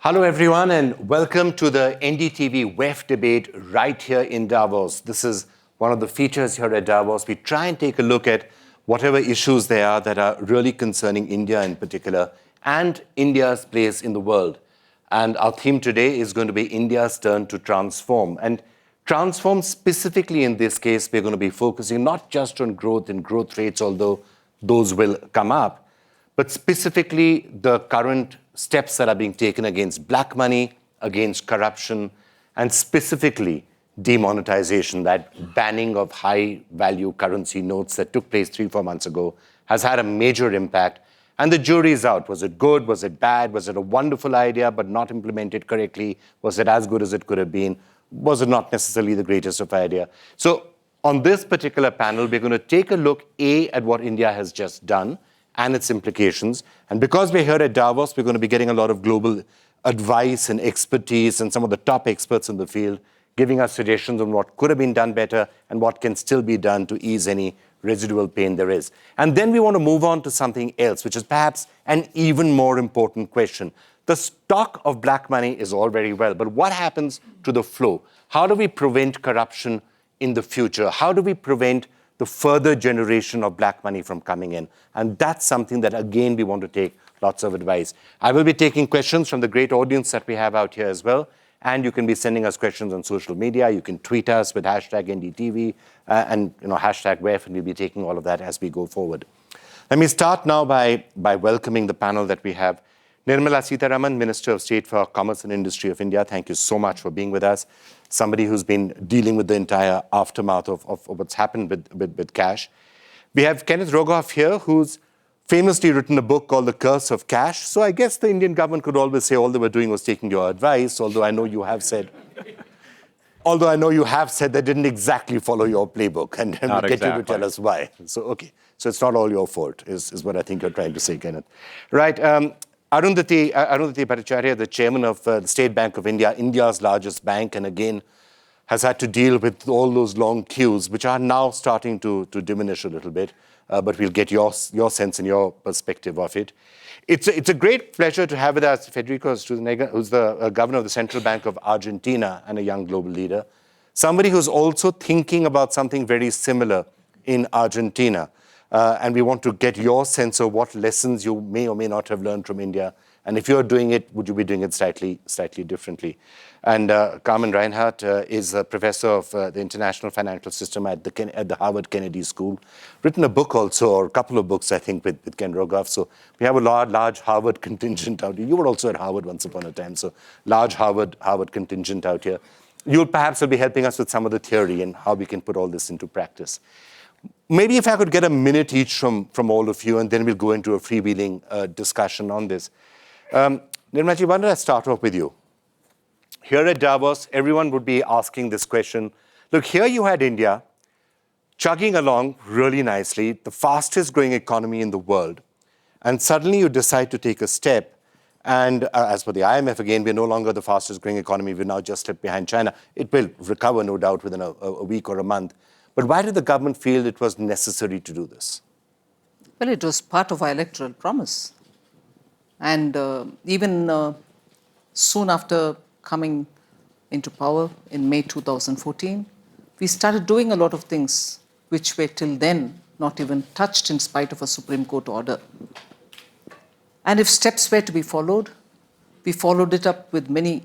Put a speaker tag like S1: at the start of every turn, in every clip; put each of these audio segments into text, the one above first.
S1: Hello, everyone, and welcome to the NDTV WEF debate right here in Davos. This is one of the features here at Davos. We try and take a look at whatever issues there are that are really concerning India in particular and India's place in the world. And our theme today is going to be India's turn to transform. And transform specifically in this case, we're going to be focusing not just on growth and growth rates, although those will come up, but specifically the current steps that are being taken against black money, against corruption, and specifically demonetization, that banning of high-value currency notes that took place 3-4 months ago has had a major impact. And the jury is out. Was it good? Was it bad? Was it a wonderful idea but not implemented correctly? Was it as good as it could have been? Was it not necessarily the greatest of idea? So on this particular panel, we're going to take a look, at what India has just done and its implications. And because we're here at Davos, we're going to be getting a lot of global advice and expertise and some of the top experts in the field giving us suggestions on what could have been done better and what can still be done to ease any residual pain there is. And then we want to move on to something else, which is perhaps an even more important question. The stock of black money is all very well, but what happens to the flow? How do we prevent corruption in the future? How do we prevent the further generation of black money from coming in? And that's something that, again, we want to take lots of advice. I will be taking questions from the great audience that we have out here as well. And you can be sending us questions on social media. You can tweet us with hashtag NDTV and hashtag WEF, and we'll be taking all of that as we go forward. Let me start now by welcoming the panel that we have. Nirmala Sitharaman, Minister of State for Commerce and Industry of India, thank you so much for being with us. Somebody who's been dealing with the entire aftermath of what's happened with cash. We have Kenneth Rogoff here, who's famously written a book called The Curse of Cash. So I guess the Indian government could always say all they were doing was taking your advice, although I know you have said they didn't exactly follow your playbook, and we'll get you to tell us why. So, okay. So it's not all your fault, is what I think you're trying to say, Kenneth. Right. Arundhati Bhattacharya, the chairman of the State Bank of India, India's largest bank, and again has had to deal with all those long queues, which are now starting to diminish a little bit. But we'll get your sense and your perspective of it. It's a great pleasure to have with us Federico, Sturzenegger, who's the governor of the Central Bank of Argentina and a young global leader. Somebody who's also thinking about something very similar in Argentina. And we want to get your sense of what lessons you may or may not have learned from India. And if you're doing it, would you be doing it slightly differently? And Carmen Reinhart is a professor of the International Financial System at the Harvard Kennedy School. Written a book also, or a couple of books, I think, with Ken Rogoff. So we have a large Harvard contingent out here. You were also at Harvard once upon a time, so large Harvard contingent out here. You'll perhaps be helping us with some of the theory and how we can put all this into practice. Maybe if I could get a minute each from all of you, and then we'll go into a freewheeling discussion on this. Nirmala, why don't I start off with you? Here at Davos, everyone would be asking this question. Look, here you had India chugging along really nicely, the fastest growing economy in the world. And suddenly you decide to take a step. And as for the IMF, again, we're no longer the fastest growing economy. We're now just slipped behind China. It will recover, no doubt, within a week or a month. But why did the government feel it was necessary to do this?
S2: Well, it was part of our electoral promise. And even soon after coming into power in May 2014, we started doing a lot of things which were till then not even touched in spite of a Supreme Court order. And if steps were to be followed, we followed it up with many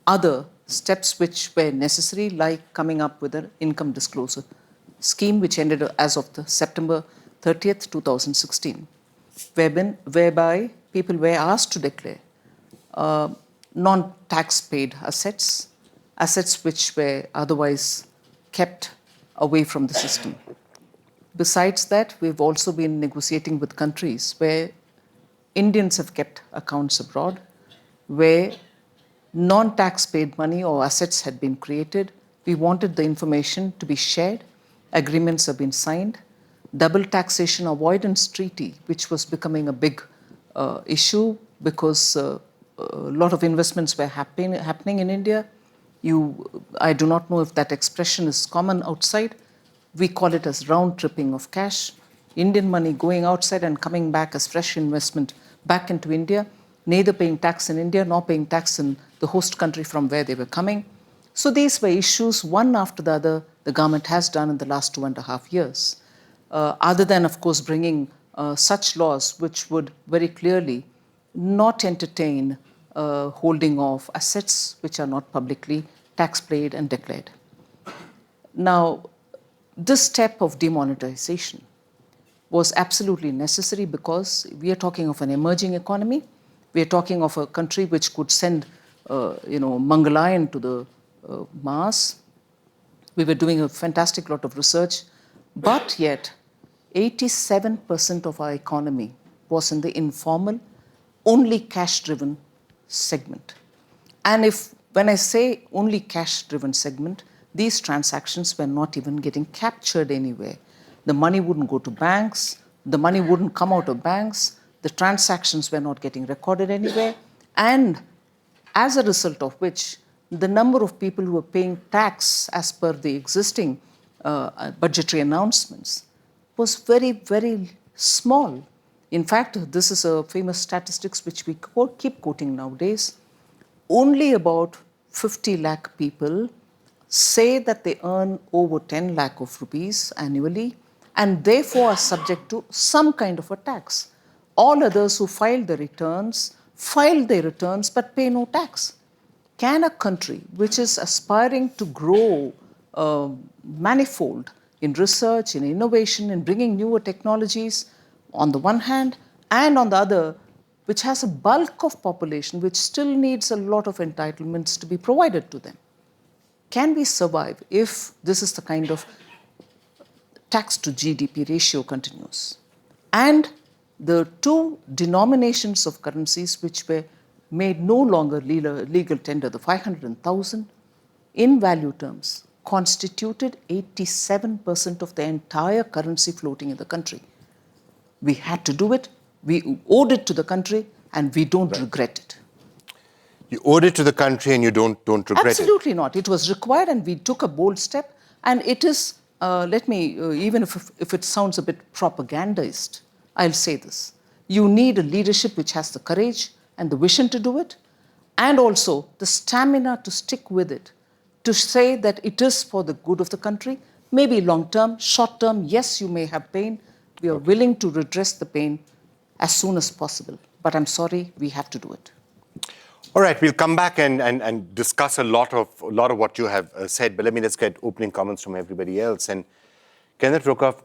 S2: other steps which were necessary, like coming up with an income disclosure scheme, which ended as of the September 30th, 2016, whereby people were asked to declare non-tax paid assets which were otherwise kept away from the system. Besides that, we've also been negotiating with countries where Indians have kept accounts abroad, where non-tax paid money or assets had been created. We wanted the information to be shared. Agreements have been signed. Double taxation avoidance treaty, which was becoming a big issue because a lot of investments were happening in India. I do not know if that expression is common outside. We call it as round tripping of cash. Indian money going outside and coming back as fresh investment back into India. neither paying tax in India nor paying tax in the host country from where they were coming. So these were issues, one after the other, the government has done in the last 2.5 years. Other than, of course, bringing such laws which would very clearly not entertain holding of assets which are not publicly tax paid and declared. Now, this step of demonetization was absolutely necessary because we are talking of an emerging economy. We are talking of a country which could send, Mangalayan to the Mars. We were doing a fantastic lot of research, but yet 87% of our economy was in the informal, only cash-driven segment. And when I say only cash-driven segment, these transactions were not even getting captured anywhere. The money wouldn't go to banks, the money wouldn't come out of banks, the transactions were not getting recorded anywhere, and as a result of which, the number of people who were paying tax as per the existing budgetary announcements was very, very small. In fact, this is a famous statistics which we keep quoting nowadays. Only about 50 lakh people say that they earn over 10 lakh of rupees annually and therefore are subject to some kind of a tax. All others who file their returns but pay no tax. Can a country which is aspiring to grow manifold in research, in innovation, in bringing newer technologies on the one hand, and on the other, which has a bulk of population which still needs a lot of entitlements to be provided to them, can we survive if this is the kind of tax to GDP ratio continues? And the two denominations of currencies which were made no longer legal tender, the 500 and 1,000, in value terms, constituted 87% of the entire currency floating in the country. We had to do it, we owed it to the country, and we don't regret it.
S1: You owed it to the country and you don't regret
S2: Absolutely not. It was required and we took a bold step. And it is, even if it sounds a bit propagandized, I'll say this. You need a leadership which has the courage and the vision to do it, and also the stamina to stick with it, to say that it is for the good of the country, maybe long term, short term, yes, you may have pain. We are willing to redress the pain as soon as possible. But I'm sorry, we have to do it.
S1: All right, we'll come back and discuss a lot of what you have said, but let's get opening comments from everybody else. And Kenneth, Rogoff,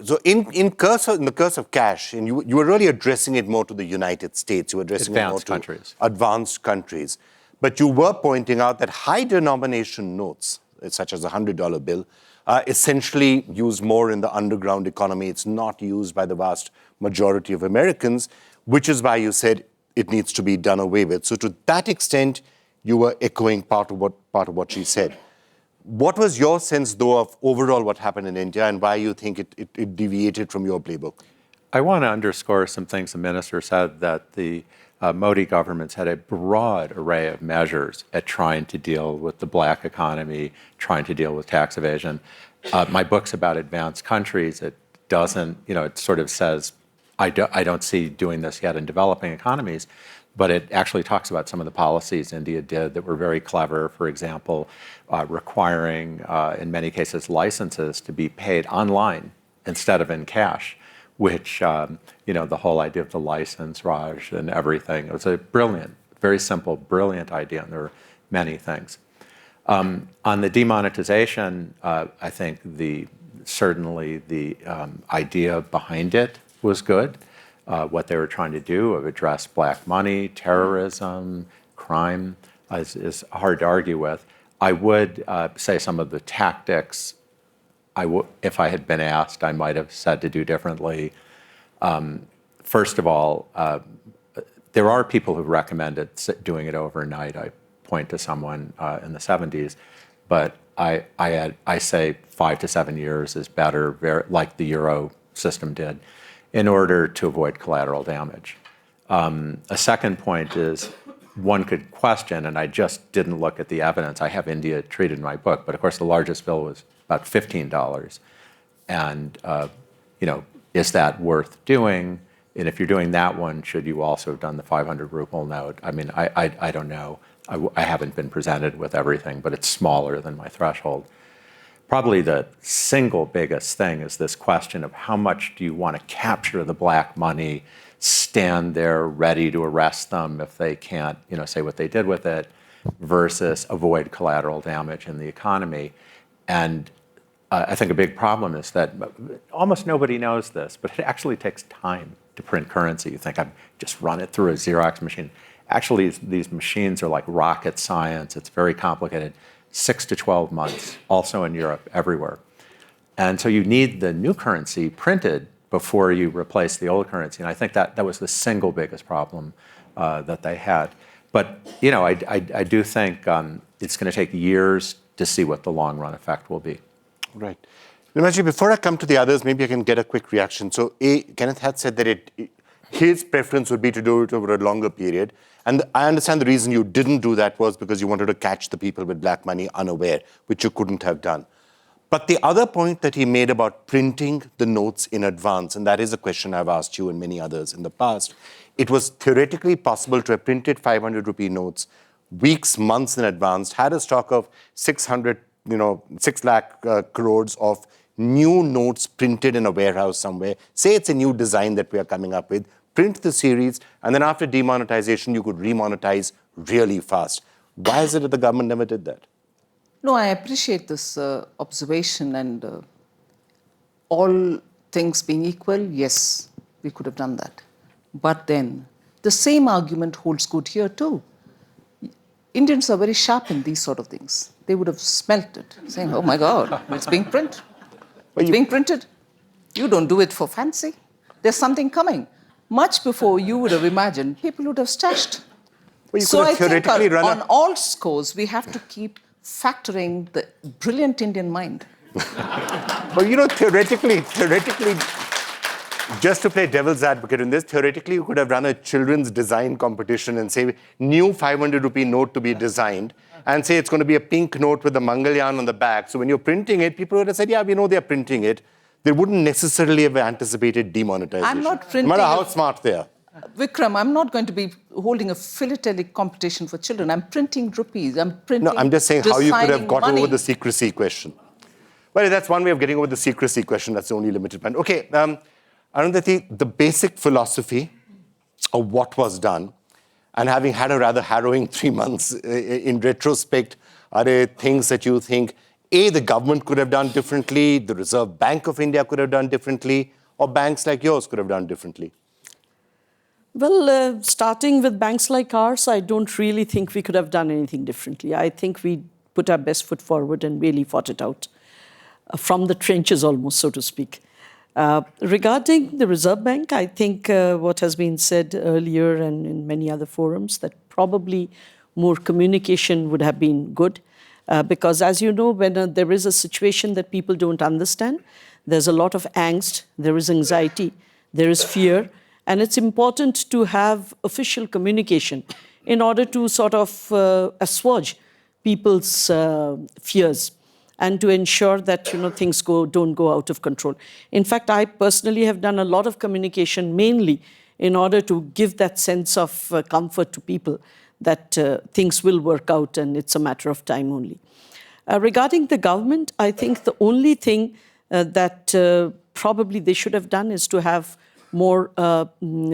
S1: so in the curse of cash, and you were really addressing it more to the United States, you were addressing it more to advanced countries. But you were pointing out that high denomination notes, such as the $100 bill, are essentially used more in the underground economy. It's not used by the vast majority of Americans, which is why you said it needs to be done away with. So to that extent, you were echoing part of what she said. What was your sense, though, of overall what happened in India and why you think it deviated from your playbook?
S3: I want to underscore some things the minister said, that the Modi government's had a broad array of measures at trying to deal with the black economy, trying to deal with tax evasion. My book's about advanced countries. It doesn't, it sort of says, I don't see doing this yet in developing economies, but it actually talks about some of the policies India did that were very clever. For example, requiring, in many cases, licenses to be paid online instead of in cash, which, the whole idea of the license, Raj, and everything, it was a brilliant, very simple, brilliant idea, and there were many things. On the demonetization, I think certainly the idea behind it was good. What they were trying to do of address black money, terrorism, crime is hard to argue with. I would say some of the tactics, if I had been asked, I might have said to do differently. First of all, there are people who recommended doing it overnight. I point to someone in the 70s, but I say 5 to 7 years is better, like the Euro system did, in order to avoid collateral damage. A second point is one could question, and I just didn't look at the evidence. I have India treated in my book, but of course the largest bill was about $15. And, is that worth doing? And if you're doing that one, should you also have done the 500 ruble note? I mean, I don't know. I haven't been presented with everything, but it's smaller than my threshold. Probably the single biggest thing is this question of how much do you want to capture the black money, stand there ready to arrest them if they can't, say what they did with it, versus avoid collateral damage in the economy. And I think a big problem is that almost nobody knows this, but it actually takes time to print currency. You think, I've just run it through a Xerox machine. Actually, these machines are like rocket science. It's very complicated. 6 to 12 months, also in Europe, everywhere. And so you need the new currency printed before you replace the old currency. And I think that was the single biggest problem that they had. But I do think it's going to take years to see what the long run effect will be.
S1: Right. Nirmala, before I come to the others, maybe I can get a quick reaction. So Kenneth had said that his preference would be to do it over a longer period. And I understand the reason you didn't do that was because you wanted to catch the people with black money unaware, which you couldn't have done. But the other point that he made about printing the notes in advance, and that is a question I've asked you and many others in the past, it was theoretically possible to have printed 500 rupee notes weeks, months in advance, had a stock of 6 lakh crores of new notes printed in a warehouse somewhere. Say it's a new design that we are coming up with, print the series, and then after demonetization, you could remonetize really fast. Why is it that the government never did that?
S2: No, I appreciate this observation, and all things being equal, yes, we could have done that. But then, the same argument holds good here too. Indians are very sharp in these sort of things. They would have smelt it, saying, oh my God, it's being printed. It's being printed. You don't do it for fancy. There's something coming. Much before you would have imagined, people would have stashed.
S1: Well,
S2: So I think on all scores, we have to keep factoring the brilliant Indian mind.
S1: But theoretically, just to play devil's advocate in this, theoretically, you could have run a children's design competition and say, new 500 rupee note to be designed, and say it's going to be a pink note with a Mangalyaan on the back. So when you're printing it, people would have said, yeah, we know they're printing it. They wouldn't necessarily have anticipated demonetization.
S2: I'm not printing.
S1: No matter how smart they are.
S2: Vikram, I'm not going to be holding a philatelic competition for children. I'm printing rupees. I'm printing.
S1: No, I'm just saying how you could have got
S2: money.
S1: over the secrecy question. Well, that's one way of getting over the secrecy question. That's the only limited point. Okay, Arundhati, the basic philosophy of what was done, and having had a rather harrowing 3 months in retrospect, are there things that you think, A, the government could have done differently, the Reserve Bank of India could have done differently, or banks like yours could have done differently?
S4: Well, starting with banks like ours, I don't really think we could have done anything differently. I think we put our best foot forward and really fought it out from the trenches almost, so to speak. Regarding the Reserve Bank, I think what has been said earlier and in many other forums, that probably more communication would have been good. Because as you know, when there is a situation that people don't understand, there's a lot of angst, there is anxiety, there is fear, and it's important to have official communication in order to sort of assuage people's fears and to ensure that things don't go out of control. In fact, I personally have done a lot of communication mainly in order to give that sense of comfort to people that things will work out and it's a matter of time only. Regarding the government, I think the only thing that probably they should have done is to have more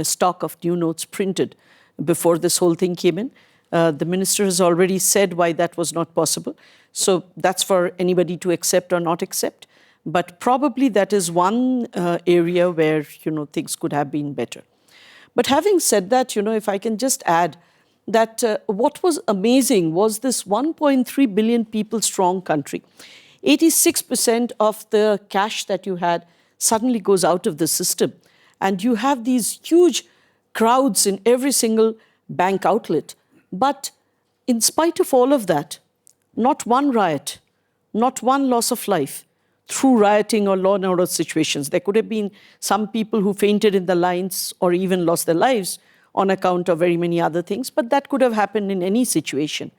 S4: stock of new notes printed before this whole thing came in. The minister has already said why that was not possible. So that's for anybody to accept or not accept. But probably that is one area where, things could have been better. But having said that, if I can just add that what was amazing was this 1.3 billion people strong country. 86% of the cash that you had suddenly goes out of the system. And you have these huge crowds in every single bank outlet. But in spite of all of that, not one riot, not one loss of life through rioting or law and order situations. There could have been some people who fainted in the lines or even lost their lives on account of very many other things, but that could have happened in any situation.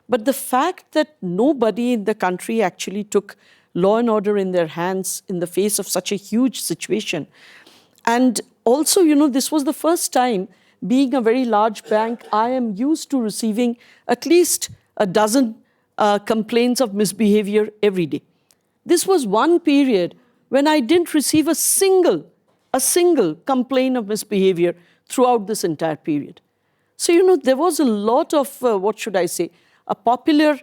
S4: But the fact that nobody in the country actually took law and order in their hands in the face of such a huge situation, and also, this was the first time, being a very large bank, I am used to receiving at least a dozen complaints of misbehavior every day. This was one period when I didn't receive a single complaint of misbehavior throughout this entire period. So, there was a lot of, a popular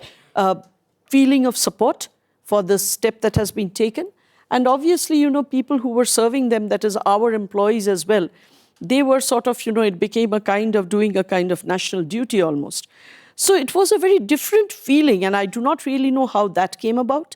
S4: feeling of support for this step that has been taken. And obviously, people who were serving them, that is our employees as well, they were sort of, it became a kind of doing a kind of national duty almost. So it was a very different feeling, and I do not really know how that came about.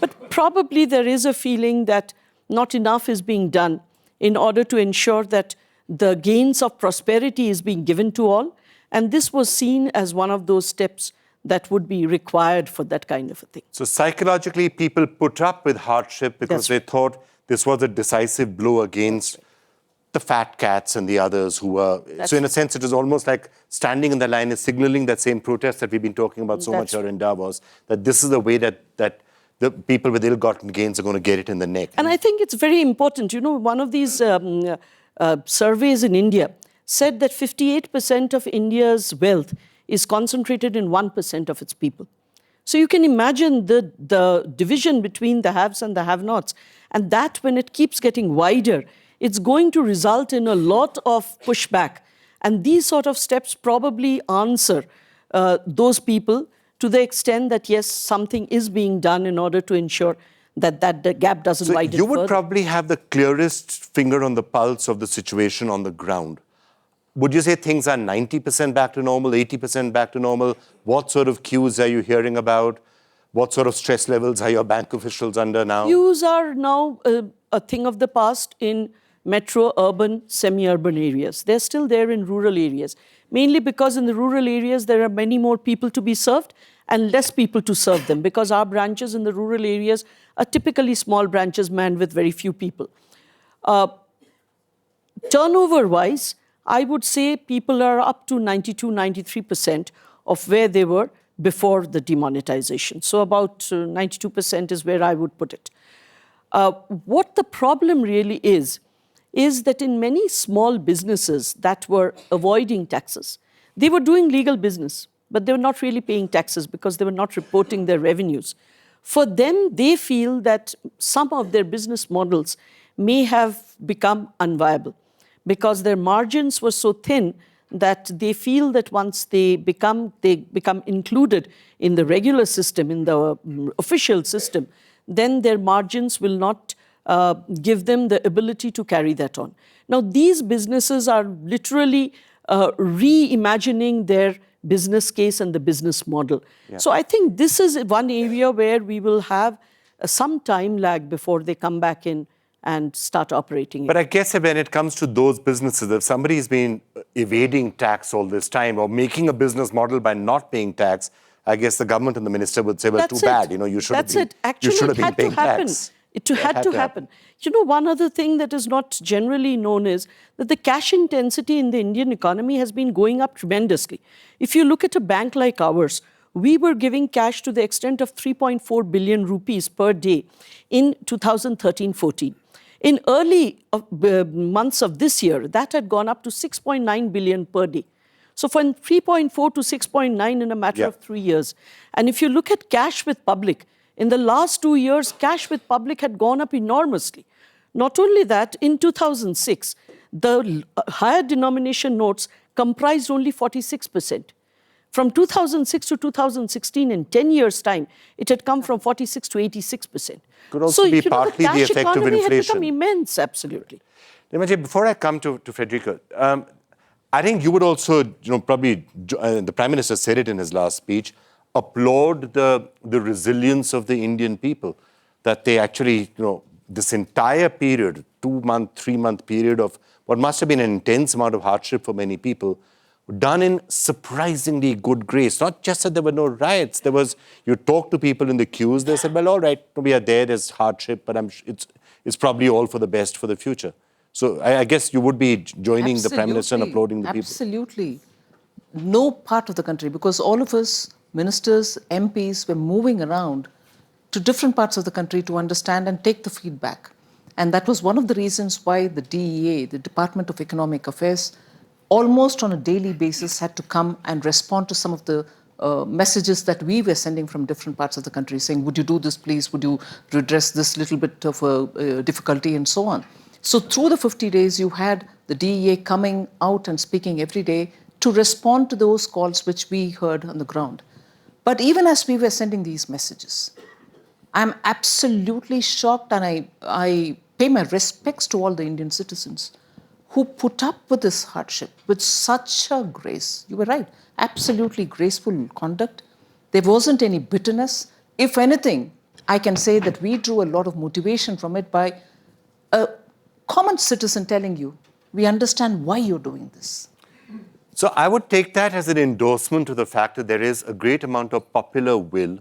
S4: But probably there is a feeling that not enough is being done in order to ensure that the gains of prosperity is being given to all. And this was seen as one of those steps that would be required for that kind of a thing.
S1: So psychologically, people put up with hardship because they thought this was a decisive blow against the fat cats and the others who were... So in a sense, it was almost like standing in the line and signaling that same protest that we've been talking about so much here in Davos, that this is the way that the people with ill-gotten gains are going to get it in the neck.
S4: And I think it's very important. One of these surveys in India said that 58% of India's wealth is concentrated in 1% of its people. So you can imagine the division between the haves and the have-nots. And that, when it keeps getting wider, it's going to result in a lot of pushback. And these sort of steps probably answer those people to the extent that, yes, something is being done in order to ensure that the gap doesn't widen further.
S1: You would probably have the clearest finger on the pulse of the situation on the ground. Would you say things are 90% back to normal, 80% back to normal? What sort of cues are you hearing about? What sort of stress levels are your bank officials under now?
S4: Cues are now a thing of the past in metro, urban, semi-urban areas. They're still there in rural areas, mainly because in the rural areas there are many more people to be served and less people to serve them, because our branches in the rural areas are typically small branches manned with very few people. Turnover-wise, I would say people are up to 92, 93% of where they were before the demonetization. So about 92% is where I would put it. What the problem really is that in many small businesses that were avoiding taxes, they were doing legal business, but they were not really paying taxes because they were not reporting their revenues. For them, they feel that some of their business models may have become unviable because their margins were so thin that they feel that once they become included in the regular system, in the official system, then their margins will not give them the ability to carry that on. Now, these businesses are literally reimagining their business case and the business model. Yeah. So I think this is one area where we will have some time lag before they come back in and start operating.
S1: But I guess when it comes to those businesses, if somebody's been evading tax all this time or making a business model by not paying tax, I guess the government and the minister would say, well, too bad, you should have been,
S4: Actually,
S1: you should have been paying
S4: tax. It had to happen. One other thing that is not generally known is that the cash intensity in the Indian economy has been going up tremendously. If you look at a bank like ours, we were giving cash to the extent of 3.4 billion rupees per day in 2013-14. In early months of this year, that had gone up to 6.9 billion per day. So from 3.4 to 6.9 in a matter of 3 years. And if you look at cash with public, in the last 2 years, cash with public had gone up enormously. Not only that, in 2006, the higher denomination notes comprised only 46%. From 2006 to 2016, in 10 years' time, it had come from 46 to 86%.
S1: Could also be partly the effect of inflation.
S4: The cash economy had become immense, absolutely.
S1: Nirmala, before I come to Federico, I think you would also, probably, the Prime Minister said it in his last speech, applaud the resilience of the Indian people, that they actually, this entire period, 2-month, 3-month period of what must have been an intense amount of hardship for many people, done in surprisingly good grace. Not just that there were no riots. You talk to people in the queues, they said, well, all right, we are there, there's hardship, but it's probably all for the best for the future. So I guess you would be joining the Prime Minister and applauding the people.
S2: Absolutely. No part of the country, because all of us, ministers, MPs, were moving around to different parts of the country to understand and take the feedback. And that was one of the reasons why the DEA, the Department of Economic Affairs, almost on a daily basis had to come and respond to some of the messages that we were sending from different parts of the country, saying, would you do this, please? Would you redress this little bit of difficulty, and so on. So through the 50 days, you had the DEA coming out and speaking every day to respond to those calls which we heard on the ground. But even as we were sending these messages, I'm absolutely shocked, and I pay my respects to all the Indian citizens who put up with this hardship with such a grace. You were right, absolutely graceful conduct. There wasn't any bitterness. If anything, I can say that we drew a lot of motivation from it by a common citizen telling you, we understand why you're doing this.
S1: So I would take that as an endorsement to the fact that there is a great amount of popular will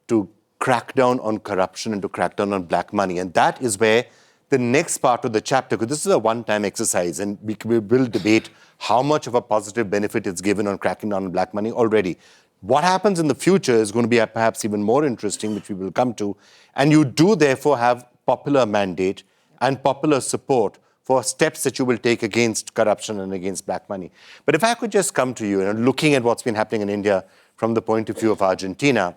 S1: to crack down on corruption and to crack down on black money. And that is where the next part of the chapter, because this is a one-time exercise, and we will debate how much of a positive benefit it's given on cracking down on black money already. What happens in the future is going to be perhaps even more interesting, which we will come to. And you do therefore have popular mandate and popular support for steps that you will take against corruption and against black money. But if I could just come to you, and looking at what's been happening in India from the point of view of Argentina,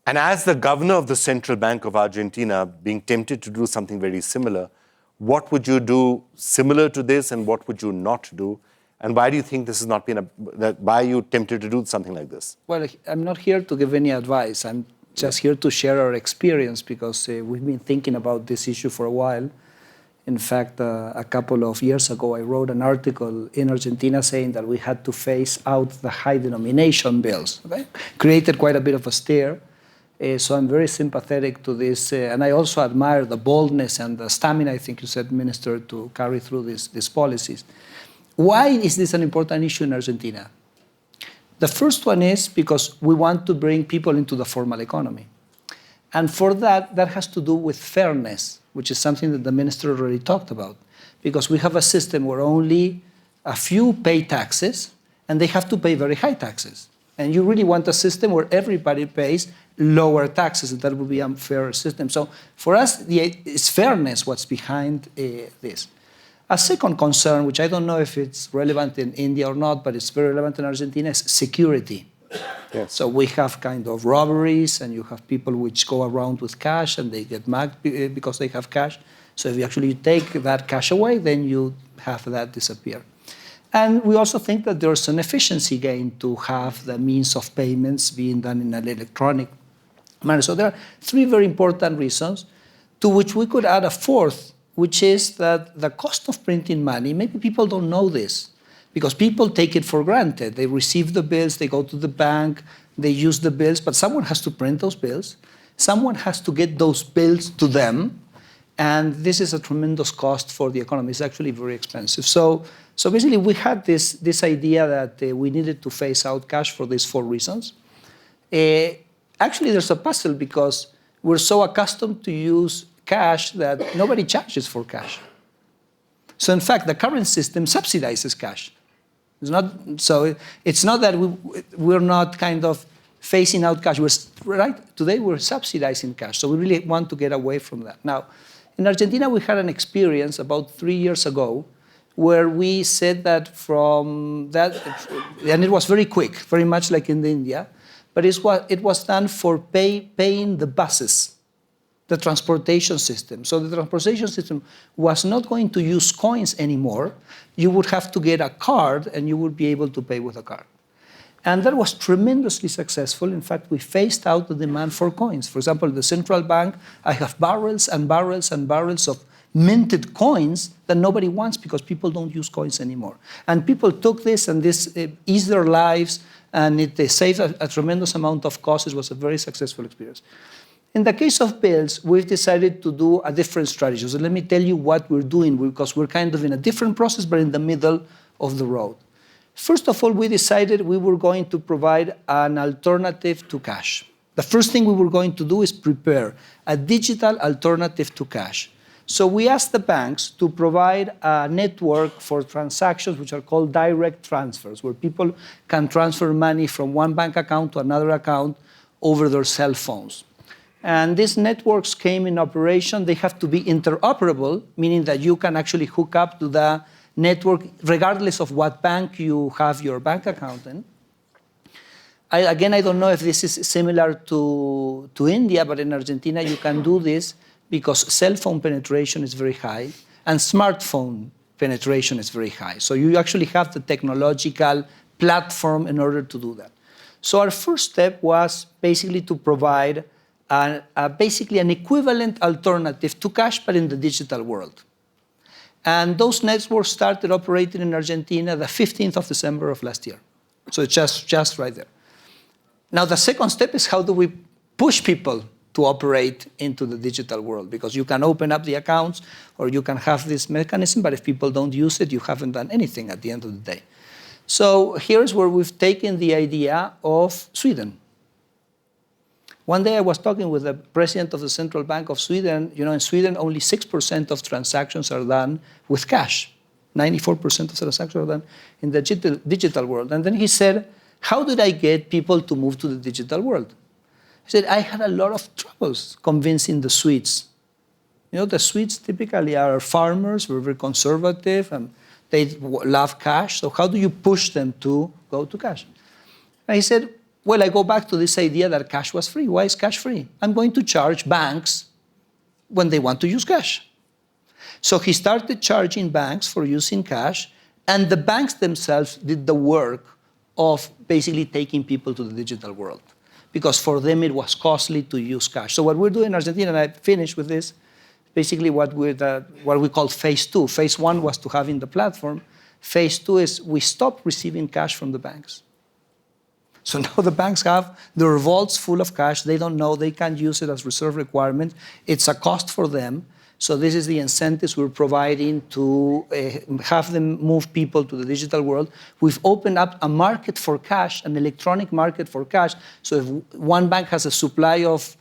S1: and as the governor of the Central Bank of Argentina, being tempted to do something very similar, what would you do similar to this, and what would you not do? And why do you think this has not been why are you tempted to do something like this?
S5: Well, I'm not here to give any advice. I'm just here to share our experience, because we've been thinking about this issue for a while. In fact, a couple of years ago, I wrote an article in Argentina saying that we had to phase out the high denomination bills. Okay? Created quite a bit of a stir. So I'm very sympathetic to this. And I also admire the boldness and the stamina, I think you said, Minister, to carry through these policies. Why is this an important issue in Argentina? The first one is because we want to bring people into the formal economy. And for that has to do with fairness, which is something that the minister already talked about. Because we have a system where only a few pay taxes, and they have to pay very high taxes. And you really want a system where everybody pays lower taxes, and that would be a fairer system. So for us, it's fairness what's behind this. A second concern, which I don't know if it's relevant in India or not, but it's very relevant in Argentina, is security. Yes. So we have kind of robberies, and you have people which go around with cash, and they get mad because they have cash. So if you actually take that cash away, then you have that disappear. And we also think that there's an efficiency gain to have the means of payments being done in an electronic manner. So there are three very important reasons, to which we could add a fourth, which is that the cost of printing money, maybe people don't know this, because people take it for granted. They receive the bills, they go to the bank, they use the bills, but someone has to print those bills. Someone has to get those bills to them, and this is a tremendous cost for the economy. It's actually very expensive. So basically, we had this idea that we needed to phase out cash for these four reasons. Actually, there's a puzzle, because we're so accustomed to use cash that nobody charges for cash. So in fact, the current system subsidizes cash. It's not that we're not kind of phasing out cash. Today we're subsidizing cash. So we really want to get away from that. Now, in Argentina, we had an experience about 3 years ago where we said that from that, and it was very quick, very much like in India, but it was done for paying the buses, the transportation system. So the transportation system was not going to use coins anymore. You would have to get a card, and you would be able to pay with a card. And that was tremendously successful. In fact, we phased out the demand for coins. For example, the central bank, I have barrels and barrels and barrels of minted coins that nobody wants, because people don't use coins anymore. And people took this, and this eased their lives, and it saved a tremendous amount of costs. It was a very successful experience. In the case of bills, we've decided to do a different strategy. So let me tell you what we're doing, because we're kind of in a different process, but in the middle of the road. First of all, we decided we were going to provide an alternative to cash. The first thing we were going to do is prepare a digital alternative to cash. So we asked the banks to provide a network for transactions which are called direct transfers, where people can transfer money from one bank account to another account over their cell phones. And these networks came in operation. They have to be interoperable, meaning that you can actually hook up to the network regardless of what bank you have your bank account in. I don't know if this is similar to India, but in Argentina you can do this because cell phone penetration is very high and smartphone penetration is very high. So you actually have the technological platform in order to do that. So our first step was basically to provide basically an equivalent alternative to cash, but in the digital world. And those networks started operating in Argentina the 15th of December of last year. So it's just right there. Now, the second step is how do we push people to operate into the digital world? Because you can open up the accounts or you can have this mechanism, but if people don't use it, you haven't done anything at the end of the day. So here's where we've taken the idea of Sweden. One day I was talking with the president of the Central Bank of Sweden. You know, in Sweden, only 6% of transactions are done with cash. 94% of transactions are done in the digital world. And then he said, how did I get people to move to the digital world? He said, I had a lot of troubles convincing the Swedes. You know, the Swedes typically are farmers, we're very conservative, and they love cash. So how do you push them to go to cash? And he said, well, I go back to this idea that cash was free. Why is cash free? I'm going to charge banks when they want to use cash. So he started charging banks for using cash, and the banks themselves did the work of basically taking people to the digital world, because for them it was costly to use cash. So what we're doing in Argentina, and I finish with this, basically what we call phase two. Phase one was to having the platform. Phase two is we stop receiving cash from the banks. So now the banks have their vaults full of cash. They don't know, they can't use it as reserve requirement. It's a cost for them. So this is the incentives we're providing to have them move people to the digital world. We've opened up a market for cash, an electronic market for cash. So if one bank has a supply of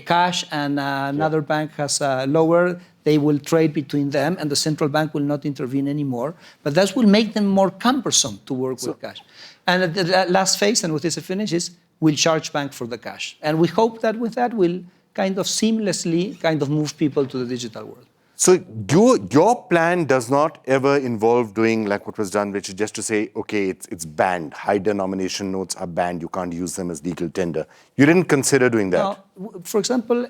S5: cash and another bank has a lower, they will trade between them and the central bank will not intervene anymore. But that will make them more cumbersome to work with cash. And at the last phase, and with this finish, is we'll charge bank for the cash. And we hope that with that we'll kind of seamlessly move people to the digital world.
S1: So your plan does not ever involve doing like what was done, which is just to say, okay, it's banned. High denomination notes are banned. You can't use them as legal tender. You didn't consider doing that?
S5: No, for example,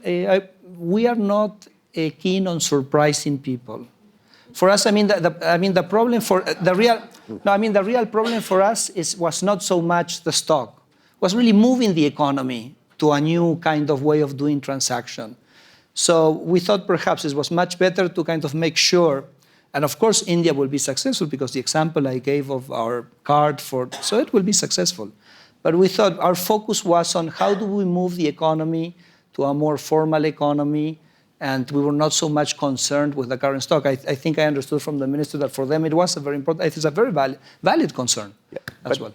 S5: we are not keen on surprising people. For us, the problem for the real problem for us was not so much the stock, was really moving the economy to a new kind of way of doing transaction. So we thought perhaps it was much better to kind of make sure, and of course India will be successful because the example I gave of our card so it will be successful. But we thought our focus was on how do we move the economy to a more formal economy, and we were not so much concerned with the current stock. I think I understood from the minister that for them it was a very important, it is a very valid concern as well.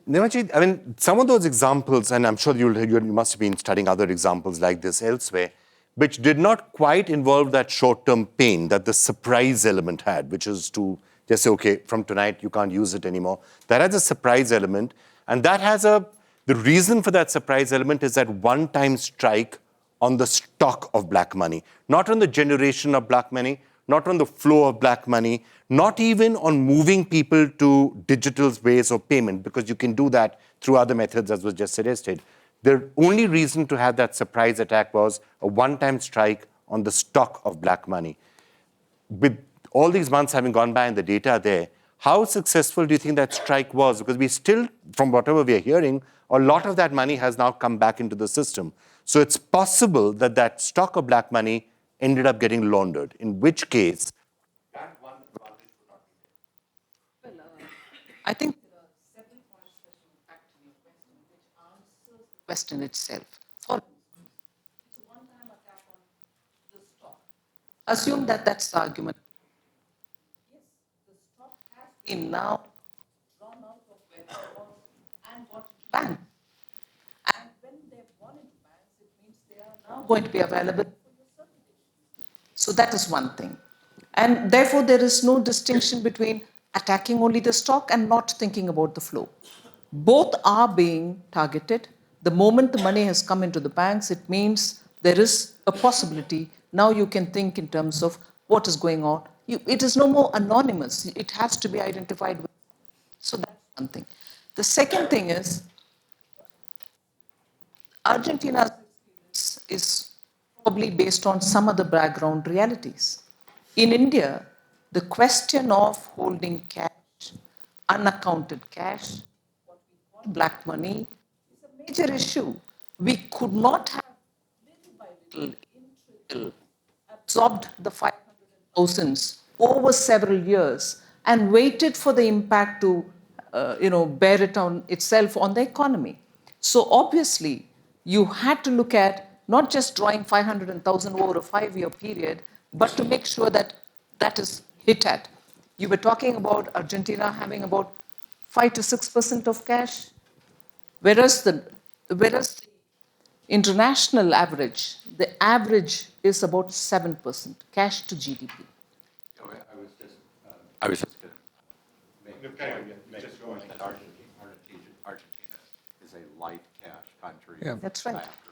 S1: Nirmala, some of those examples, and I'm sure you must have been studying other examples like this elsewhere, which did not quite involve that short-term pain that the surprise element had, which is to just say, okay, from tonight you can't use it anymore. That has a surprise element, and that has the reason for that surprise element is that one-time strike on the stock of black money, not on the generation of black money, not on the flow of black money, not even on moving people to digital ways of payment, because you can do that through other methods, as was just suggested. The only reason to have that surprise attack was a one-time strike on the stock of black money. With all these months having gone by and the data there, how successful do you think that strike was? Because we still, from whatever we are hearing, a lot of that money has now come back into the system. So it's possible that that stock of black money ended up getting laundered, in which case that one advantage would not be there.
S2: Well, I think there are several points that you packed in your question, which answers the question itself. For instance, it's a one-time attack on the stock. Assume that that's the argument. Yes, the stock has been now drawn out of where it was and got into banks. And when they've gone into banks, it means they are now going to be available. So that is one thing. And therefore, there is no distinction between attacking only the stock and not thinking about the flow. Both are being targeted. The moment the money has come into the banks, it means there is a possibility. Now you can think in terms of what is going on. It is no more anonymous. It has to be identified. So that's one thing. The second thing is, Argentina's experience is probably based on some other background realities. In India, the question of holding cash, unaccounted cash, what we call black money, is a major issue. We could not have little by little, absorbed the 500,000 over several years and waited for the impact to bear it on itself on the economy. So obviously, you had to look at not just drawing 500,000 over a 5-year period, but to make sure that that is hit at. You were talking about Argentina having about 5 to 6% of cash, whereas the international average, the average is about 7% cash to GDP.
S3: I was just going to make the point that Argentina is a light cash country.
S5: Yeah.
S2: That's right.
S3: After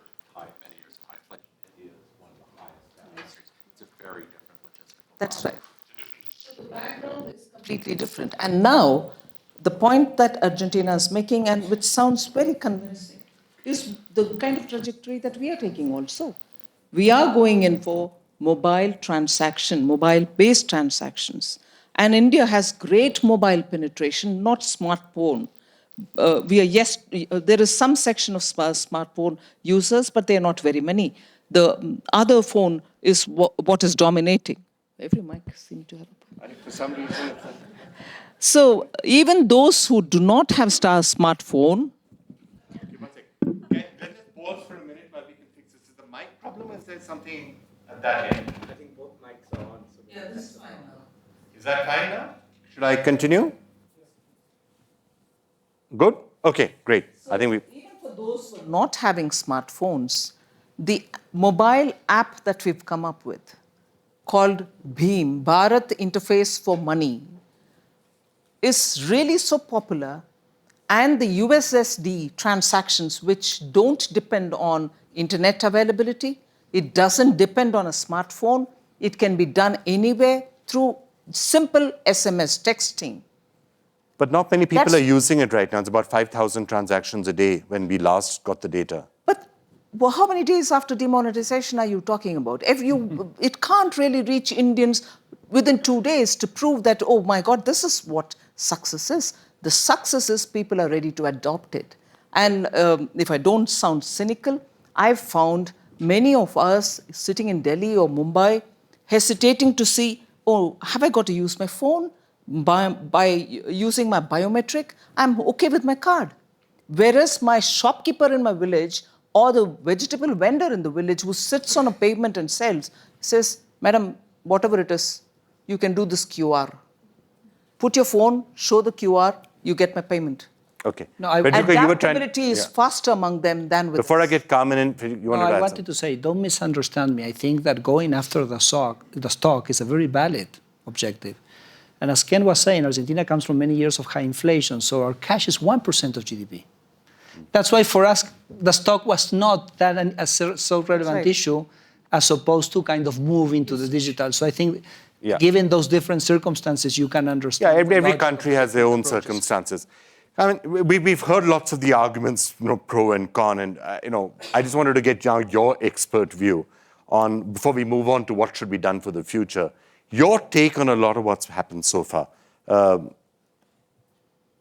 S3: many years of high inflation, India is one of the highest cash countries. It's a very different logistical
S2: That's
S3: problem.
S2: right. The background is completely different. And now, the point that Argentina is making, and which sounds very convincing, is the kind of trajectory that we are taking also. We are going in for mobile-based transactions. And India has great mobile penetration, not smartphone. There is some section of smartphone users, but they are not very many. The other phone is what is dominating. Every mic seems to have a problem.
S1: For some reason,
S2: So even those who do not have smartphone,
S1: let's just pause for a minute while we can fix this. Is the mic problem or is there something at that end?
S6: I think both mics are on. So
S2: yeah, this is fine now.
S1: Is that fine now? Should I continue? Good? Okay, great. I think we.
S2: Even for those who are not having smartphones, the mobile app that we've come up with, called BHIM, Bharat Interface for Money, is really so popular, and the USSD transactions, which don't depend on internet availability, it doesn't depend on a smartphone, it can be done anywhere through simple SMS texting.
S1: But not many people
S2: That's-
S1: are using it right now. It's about 5,000 transactions a day when we last got the data.
S2: But how many days after demonetization are you talking about? It can't really reach Indians within 2 days to prove that, oh my God, this is what success is. The success is people are ready to adopt it. And if I don't sound cynical, I've found many of us sitting in Delhi or Mumbai hesitating to see, oh, have I got to use my phone? By using my biometric, I'm okay with my card. Whereas my shopkeeper in my village or the vegetable vendor in the village who sits on a pavement and sells says, Madam, whatever it is, you can do this QR. Put your phone, show the QR, you get my payment.
S1: Okay.
S5: No, I-
S1: Federico, you were trying.
S2: Adaptability is
S1: Yeah.
S2: faster among them than with
S1: Before I
S2: us.
S1: get Carmen in, you wanted to
S5: I
S1: add
S5: wanted
S1: something?
S5: to say, don't misunderstand me. I think that going after the stock is a very valid objective. And as Ken was saying, Argentina comes from many years of high inflation, so our cash is 1% of GDP. That's why for us, the stock was not that so relevant
S2: right.
S5: issue as opposed to kind of move into the digital. So I think
S1: Yeah.
S5: given those different circumstances, you can
S1: Yeah,
S5: understand.
S1: every
S5: logic
S1: country
S5: of
S1: has their own
S5: approaches.
S1: circumstances. I mean, we've heard lots of the arguments, pro and con, and I just wanted to get your expert view on, before we move on to what should be done for the future, your take on a lot of what's happened so far.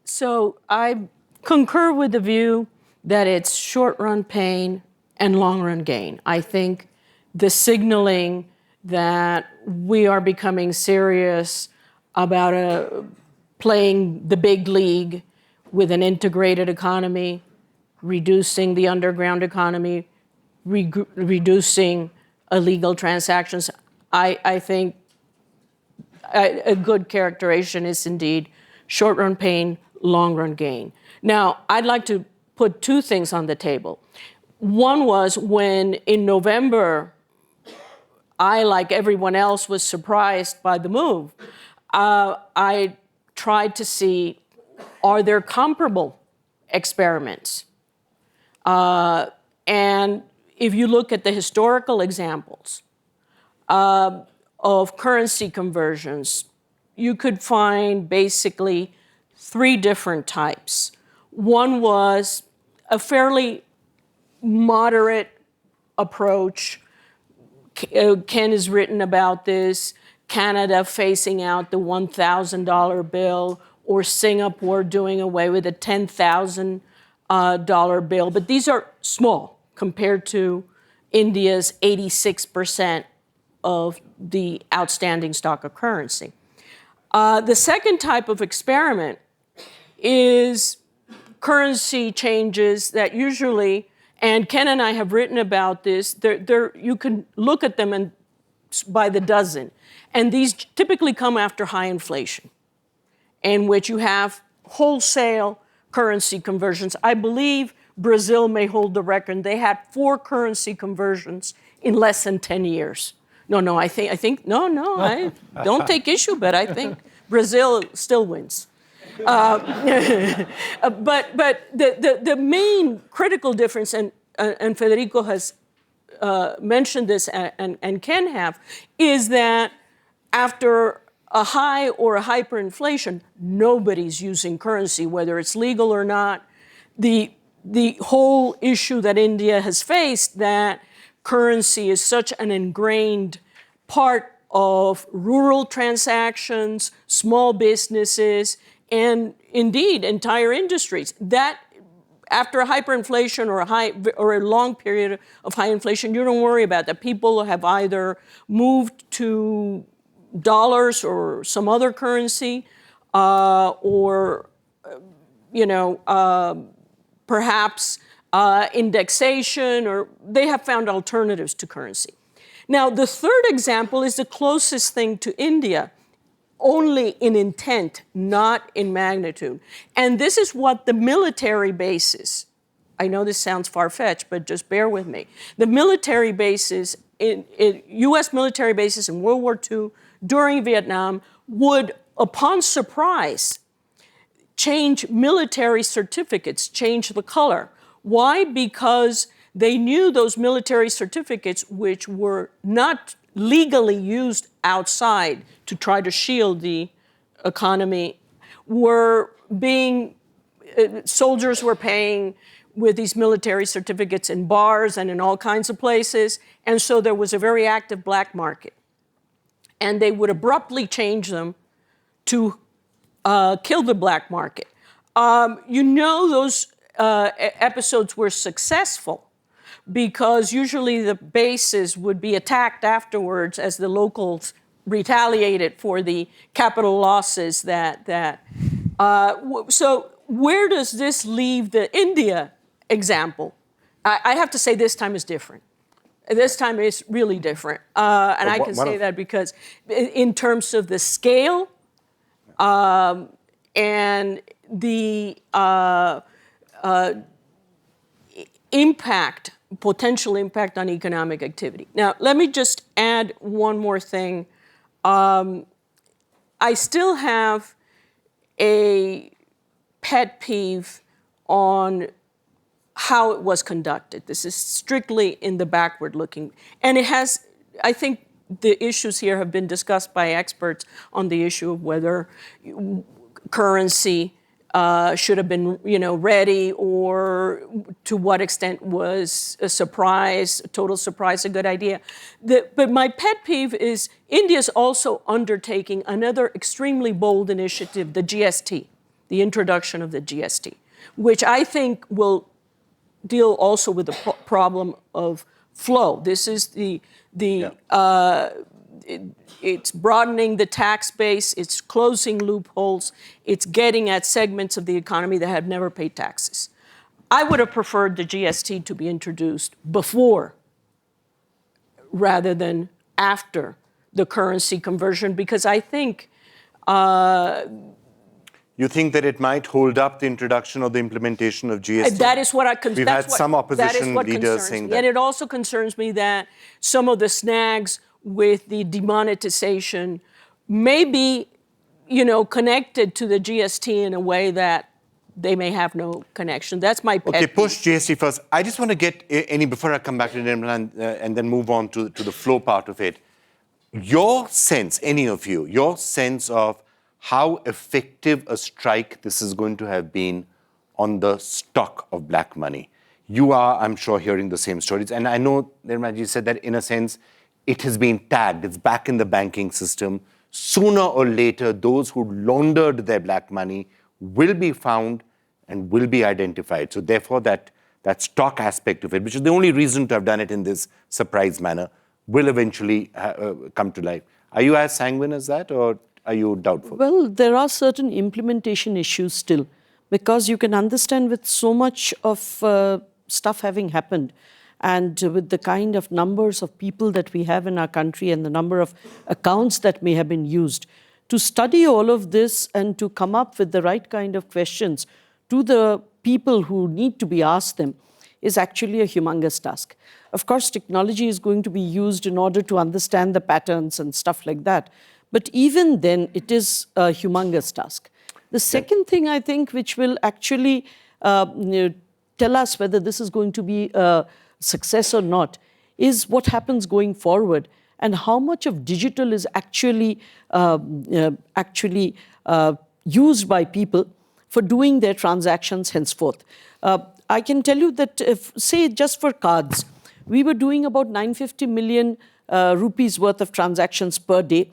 S4: So I concur with the view that it's short-run pain and long-run gain. I think the signaling that we are becoming serious about playing the big league with an integrated economy, reducing the underground economy, reducing illegal transactions. I think a good characterization is indeed short-run pain, long-run gain. Now, I'd like to put two things on the table. One was when in November, I, like everyone else, was surprised by the move. I tried to see, are there comparable experiments?
S7: And if you look at the historical examples of currency conversions, you could find basically 3 different types. One was a fairly moderate approach. Ken has written about this. Canada phasing out the $1,000 bill, or Singapore doing away with a $10,000 bill. But these are small compared to India's 86% of the outstanding stock of currency. The second type of experiment is currency changes that usually, and Ken and I have written about this, you can look at them and by the dozen. And these typically come after high inflation, in which you have wholesale currency conversions. I believe Brazil may hold the record. They had 4 currency conversions in less than 10 years. I don't take issue, but I think Brazil still wins. But the main critical difference, and Federico has mentioned this, and Ken have, is that after a high or a hyperinflation, nobody's using currency, whether it's legal or not. The whole issue that India has faced, that currency is such an ingrained part of rural transactions, small businesses, and indeed entire industries, that after a hyperinflation or a long period of high inflation, you don't worry about that. People have either moved to dollars or some other currency, or perhaps indexation, or they have found alternatives to currency. Now, the third example is the closest thing to India, only in intent, not in magnitude. And this is what the military bases, I know this sounds far-fetched, but just bear with me. The military bases, U.S. military bases in World War II, during Vietnam, would, upon surprise, change military certificates, change the color. Why? Because they knew those military certificates, which were not legally used outside to try to shield the economy, were being, soldiers were paying with these military certificates in bars and in all kinds of places. And so there was a very active black market. And they would abruptly change them to kill the black market. Those episodes were successful because usually the bases would be attacked afterwards as the locals retaliated for the capital losses so where does this leave the India example? I have to say this time is different. This time is really different. And I can say that because in terms of the scale and the potential impact on economic activity. Now, let me just add one more thing. I still have a pet peeve on how it was conducted. This is strictly in the backward looking. And it has, I think the issues here have been discussed by experts on the issue of whether currency should have been, ready, or to what extent was a surprise, a total surprise, a good idea. But my pet peeve is India's also undertaking another extremely bold initiative, the GST, the introduction of the GST, which I think will deal also with the problem of flow. This is it's broadening the tax base, it's closing loopholes, it's getting at segments of the economy that have never paid taxes. I would have preferred the GST to be introduced before rather than after the currency conversion, because I think
S1: you think that it might hold up the introduction or the implementation of GST?
S7: That is what
S1: We've had some opposition leaders saying that.
S7: And it also concerns me that some of the snags with the demonetization may be, connected to the GST in a way that they may have no connection. That's my pet
S1: Okay,
S7: peeve.
S1: push GST first. I just want to get any, before I come back to Nirmala and then move on to the flow part of it. Your sense, any of you, your sense of how effective a strike this is going to have been on the stock of black money. You are, I'm sure, hearing the same stories. And I know, Nirmala ji said that in a sense, it has been tagged, it's back in the banking system. Sooner or later, those who laundered their black money will be found and will be identified. So therefore, that stock aspect of it, which is the only reason to have done it in this surprise manner, will eventually come to life. Are you as sanguine as that, or are you doubtful?
S4: Well, there are certain implementation issues still, because you can understand with so much of stuff having happened, and with the kind of numbers of people that we have in our country and the number of accounts that may have been used, to study all of this and to come up with the right kind of questions to the people who need to be asked them is actually a humongous task. Of course, technology is going to be used in order to understand the patterns and stuff like that. But even then, it is a humongous task. The second thing, I think, which will actually tell us whether this is going to be a success or not, is what happens going forward and how much of digital is actually used by people for doing their transactions henceforth. I can tell you that, if, say, just for cards, we were doing about 950 million rupees worth of transactions per day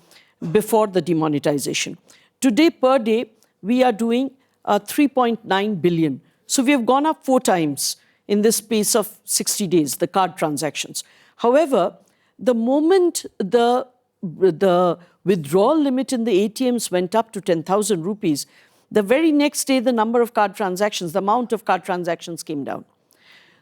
S4: before the demonetization. Today, per day, we are doing 3.9 billion. So we have gone up 4 times in this space of 60 days, the card transactions. However, the moment the withdrawal limit in the ATMs went up to 10,000 rupees, the very next day, the number of card transactions, the amount of card transactions came down.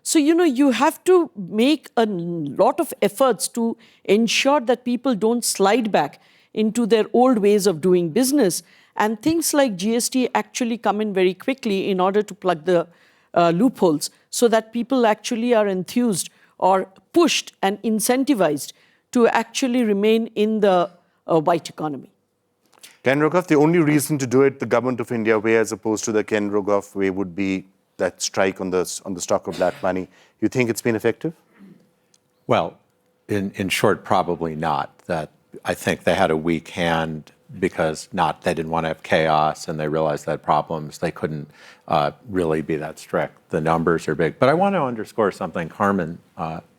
S4: So, you have to make a lot of efforts to ensure that people don't slide back into their old ways of doing business. And things like GST actually come in very quickly in order to plug the loopholes so that people actually are enthused or pushed and incentivized to actually remain in the white economy.
S1: Ken Rogoff, the only reason to do it the government of India way as opposed to the Ken Rogoff way would be that strike on the stock of black money. You think it's been effective?
S3: Well, in short, probably not. That I think they had a weak hand because they didn't want to have chaos, and they realized they had problems. They couldn't really be that strict. The numbers are big. But I want to underscore something Carmen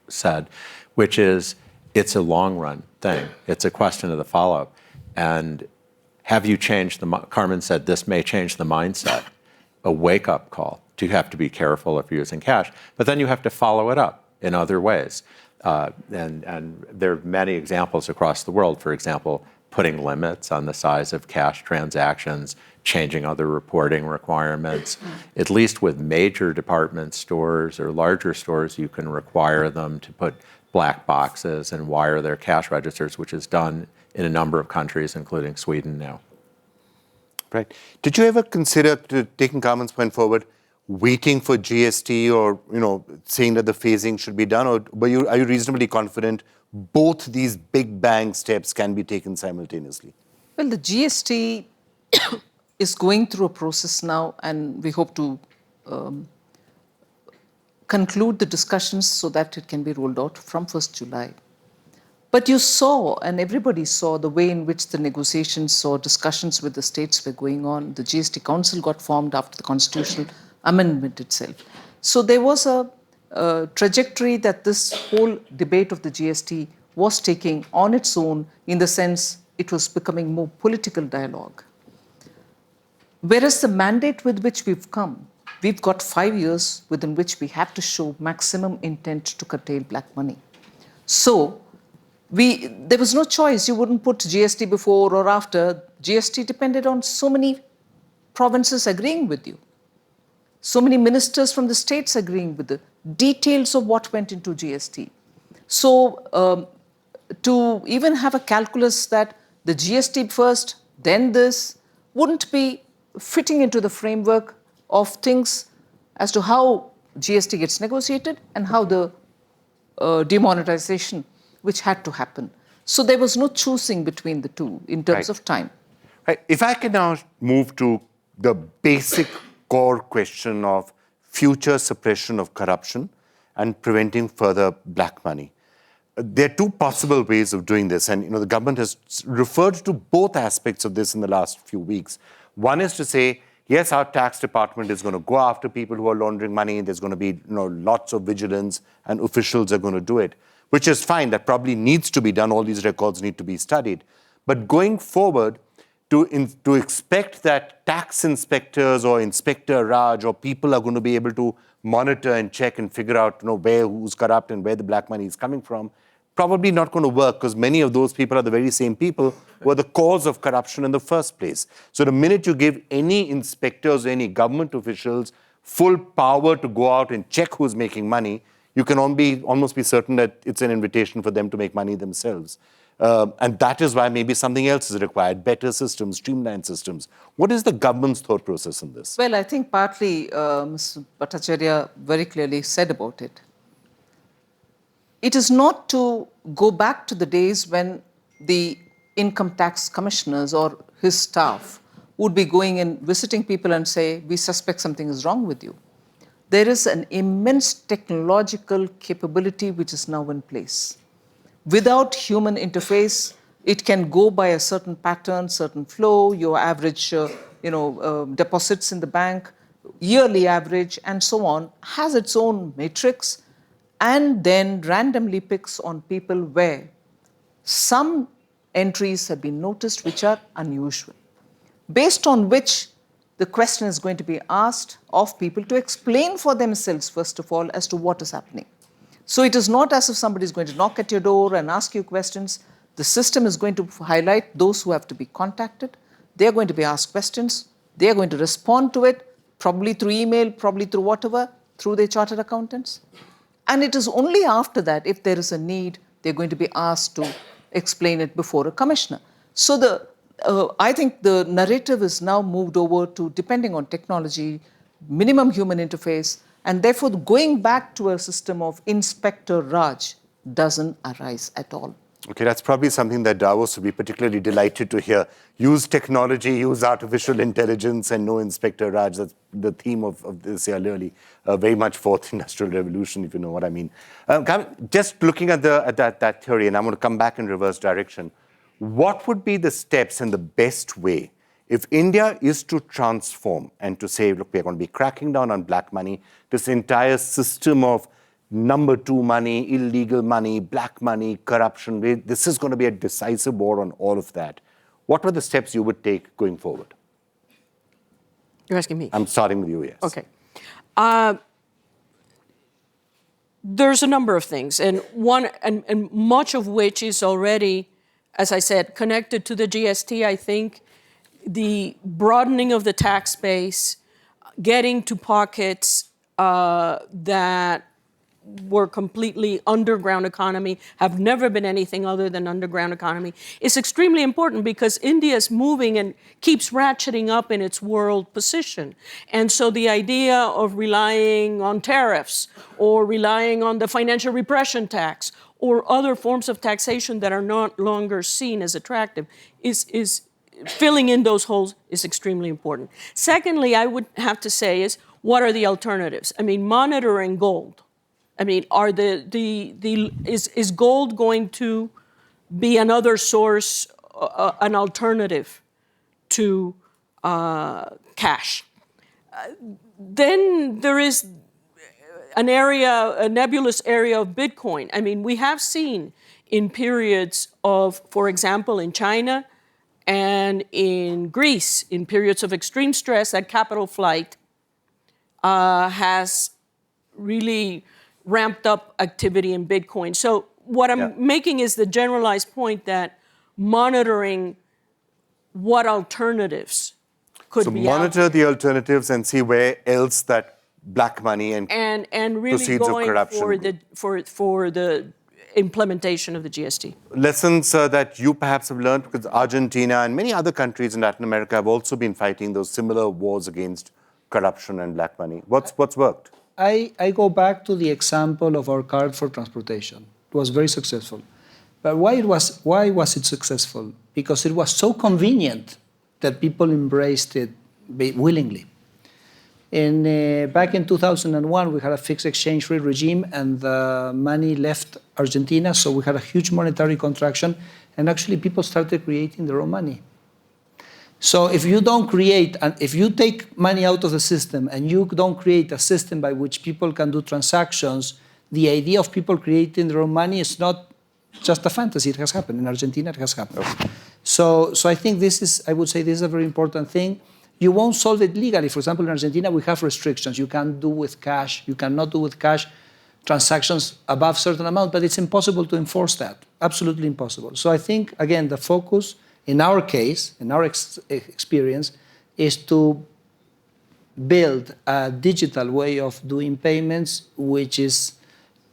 S3: said, which is it's a long-run thing. It's a question of the follow-up. And have you changed Carmen said this may change the mindset, a wake-up call. You have to be careful if you're using cash, but then you have to follow it up in other ways. And there are many examples across the world, for example, putting limits on the size of cash transactions, changing other reporting requirements. At least with major department stores or larger stores, you can require them to put black boxes and wire their cash registers, which is done in a number of countries, including Sweden now.
S1: Right. Did you ever consider, taking Carmen's point forward, waiting for GST or, saying that the phasing should be done? Or are you reasonably confident both these big bang steps can be taken simultaneously?
S2: Well, the GST is going through a process now, and we hope to conclude the discussions so that it can be rolled out from 1st July. But you saw, and everybody saw, the way in which the negotiations or discussions with the states were going on. The GST Council got formed after the constitutional amendment itself. So there was a trajectory that this whole debate of the GST was taking on its own, in the sense it was becoming more political dialogue. Whereas the mandate with which we've come, we've got 5 years within which we have to show maximum intent to curtail black money. So there was no choice. You wouldn't put GST before or after. GST depended on so many provinces agreeing with you, so many ministers from the states agreeing with the details of what went into GST. So to even have a calculus that the GST first, then this, wouldn't be fitting into the framework of things as to how GST gets negotiated and how the demonetization, which had to happen. So there was no choosing between the two in terms of time.
S1: Right. If I can now move to the basic core question of future suppression of corruption and preventing further black money. There are two possible ways of doing this, and the government has referred to both aspects of this in the last few weeks. One is to say, yes, our tax department is going to go after people who are laundering money. There's going to be lots of vigilance, and officials are going to do it, which is fine. That probably needs to be done. All these records need to be studied. But going forward, to expect that tax inspectors or Inspector Raj or people are going to be able to monitor and check and figure out who's corrupt and where the black money is coming from, probably not going to work, because many of those people are the very same people who are the cause of corruption in the first place. So the minute you give any inspectors or any government officials full power to go out and check who's making money, you can almost be certain that it's an invitation for them to make money themselves. And that is why maybe something else is required, better systems, streamlined systems. What is the government's thought process in this?
S2: Well, I think partly Mr. Bhattacharya very clearly said about it. It is not to go back to the days when the income tax commissioners or his staff would be going and visiting people and say, we suspect something is wrong with you. There is an immense technological capability which is now in place. Without human interface, it can go by a certain pattern, certain flow, your average deposits in the bank, yearly average, and so on, has its own matrix, and then randomly picks on people where some entries have been noticed which are unusual, based on which the question is going to be asked of people to explain for themselves, first of all, as to what is happening. So it is not as if somebody is going to knock at your door and ask you questions. The system is going to highlight those who have to be contacted. They are going to be asked questions. They are going to respond to it, probably through email, probably through whatever, through their chartered accountants. And it is only after that, if there is a need, they're going to be asked to explain it before a commissioner. So I think the narrative is now moved over to, depending on technology, minimum human interface, and therefore going back to a system of Inspector Raj doesn't arise at all.
S1: Okay, that's probably something that Davos would be particularly delighted to hear. Use technology, use artificial intelligence, and no Inspector Raj. That's the theme of this year, really. Very much fourth industrial revolution, if you know what I mean. Just looking at that theory, and I'm going to come back in reverse direction. What would be the steps and the best way if India is to transform and to say, look, we're going to be cracking down on black money, this entire system of number two money, illegal money, black money, corruption, this is going to be a decisive war on all of that. What were the steps you would take going forward?
S7: You're asking me?
S1: I'm starting with you, yes.
S7: Okay. There's a number of things, and much of which is already, as I said, connected to the GST, I think. The broadening of the tax base, getting to pockets that were completely underground economy, have never been anything other than underground economy, is extremely important because India is moving and keeps ratcheting up in its world position. And so the idea of relying on tariffs or relying on the financial repression tax or other forms of taxation that are not longer seen as attractive is filling in those holes is extremely important. Secondly, I would have to say is, what are the alternatives? I mean, monitoring gold. I mean, is gold going to be another source, an alternative to cash? Then there is a nebulous area of Bitcoin. I mean, we have seen in periods of, for example, in China and in Greece, in periods of extreme stress, that capital flight has really ramped up activity in Bitcoin. So what I'm making is the generalized point that monitoring what alternatives could be
S1: out. So monitor the alternatives and see where else that black money and
S7: really
S1: proceeds
S7: going
S1: of corruption
S7: for the implementation of the GST.
S1: Lessons that you perhaps have learned, because Argentina and many other countries in Latin America have also been fighting those similar wars against corruption and black money. What's worked?
S5: I go back to the example of our card for transportation. It was very successful. But why was it successful? Because it was so convenient that people embraced it willingly. Back in 2001, we had a fixed exchange rate regime, and the money left Argentina, so we had a huge monetary contraction, and actually people started creating their own money. So if you don't create, and if you take money out of the system and you don't create a system by which people can do transactions, the idea of people creating their own money is not just a fantasy. It has happened. In Argentina, it has happened. Okay. So I think I would say this is a very important thing. You won't solve it legally. For example, in Argentina, we have restrictions. You can't do with cash. You cannot do with cash transactions above certain amount, but it's impossible to enforce that. Absolutely impossible. So I think, again, the focus in our case, in our experience, is to build a digital way of doing payments which is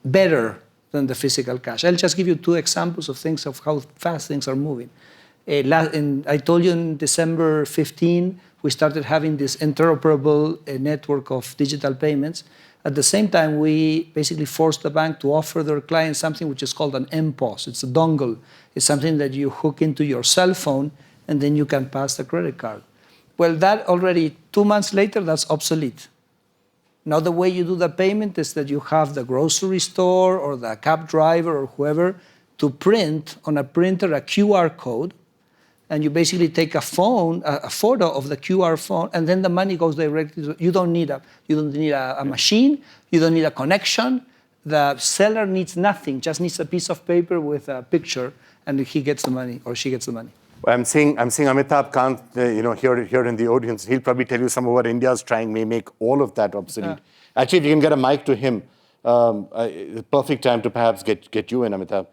S5: better than the physical cash. I'll just give you 2 examples of things of how fast things are moving. I told you in December 15, we started having this interoperable network of digital payments. At the same time, we basically forced the bank to offer their clients something which is called an MPOS. It's a dongle. It's something that you hook into your cell phone, and then you can pass the credit card. Well, that already 2 months later, that's obsolete. Now the way you do the payment is that you have the grocery store or the cab driver or whoever to print on a printer a QR code, and you basically take a photo of the QR phone, and then the money goes directly. You don't need a machine. You don't need a connection. The seller needs nothing. Just needs a piece of paper with a picture, and he gets the money or she gets the money.
S1: I'm seeing Amitabh Kant, here in the audience. He'll probably tell you some of what India is trying may make all of that obsolete. Actually, if you can get a mic to him, perfect time to perhaps get you in, Amitabh.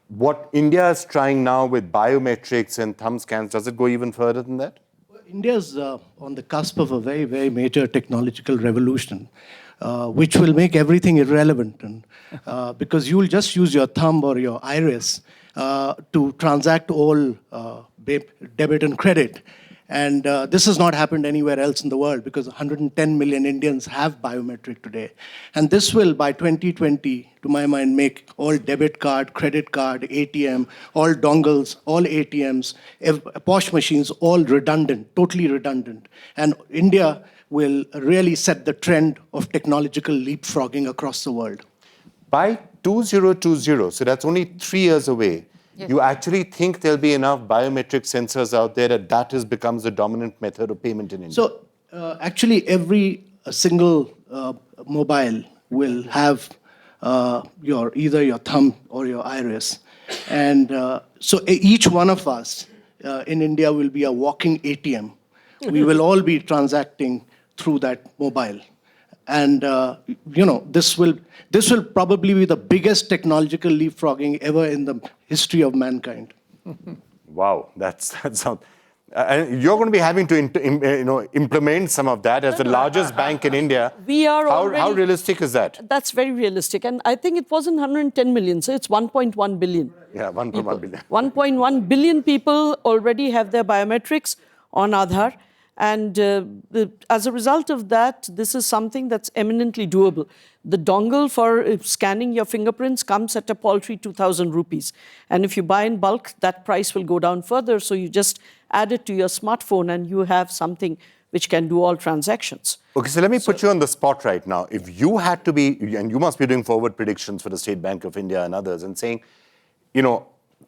S1: What India is trying now with biometrics and thumb scans, does it go even further than that?
S8: Well, India's on the cusp of a very, very major technological revolution, which will make everything irrelevant. And, because you'll just use your thumb or your iris to transact all debit and credit. And this has not happened anywhere else in the world because 110 million Indians have biometric today. And this will, by 2020, to my mind, make all debit card, credit card, ATM, all dongles, all ATMs, POS machines, all redundant, totally redundant. And India will really set the trend of technological leapfrogging across the world.
S1: By 2020, so that's only 3 years away, yes. You actually think there'll be enough biometric sensors out there that becomes the dominant method of payment in India?
S8: So actually every single mobile will have either your thumb or your iris. And so each one of us in India will be a walking ATM. We will all be transacting through that mobile. And this will probably be the biggest technological leapfrogging ever in the history of mankind.
S1: Wow, that sounds. You're going to be having to implement some of that as the largest bank in India.
S4: We are
S1: how realistic is that?
S4: That's very realistic, and I think it wasn't 110 million, so it's 1.1 billion.
S1: Yeah, 1.1 billion.
S4: 1.1 billion people already have their biometrics on Aadhaar. And as a result of that, this is something that's eminently doable. The dongle for scanning your fingerprints comes at a paltry 2,000 rupees. And if you buy in bulk, that price will go down further. So you just add it to your smartphone and you have something which can do all transactions.
S1: Okay, so let me put you on the spot right now. If you had to be, and you must be doing forward predictions for the State Bank of India and others, and saying, in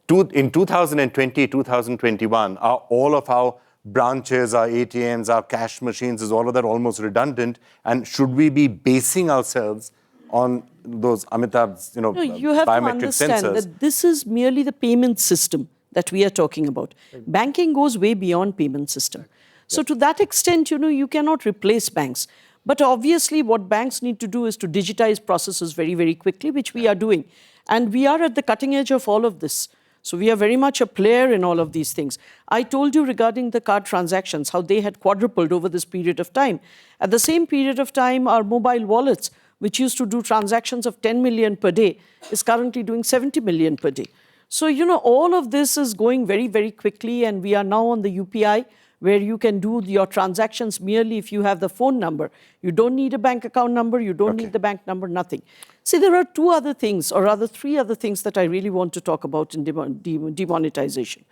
S1: 2020, 2021, are all of our branches, our ATMs, our cash machines, is all of that almost redundant? And should we be basing ourselves on those Amitabh's,
S4: no, you have
S1: biometric
S4: to understand
S1: sensors?
S4: That this is merely the payment system that we are talking about. Banking goes way beyond payment system. So to that extent, you cannot replace banks. But obviously what banks need to do is to digitize processes very, very quickly, which we are doing. And we are at the cutting edge of all of this. So we are very much a player in all of these things. I told you regarding the card transactions, how they had quadrupled over this period of time. At the same period of time, our mobile wallets, which used to do transactions of 10 million per day, is currently doing 70 million per day. So, all of this is going very, very quickly, and we are now on the UPI, where you can do your transactions merely if you have the phone number. You don't need a bank account number, you don't need the bank number, nothing. See, there are 2 other things, or rather 3 other things that I really want to talk about in demonetization.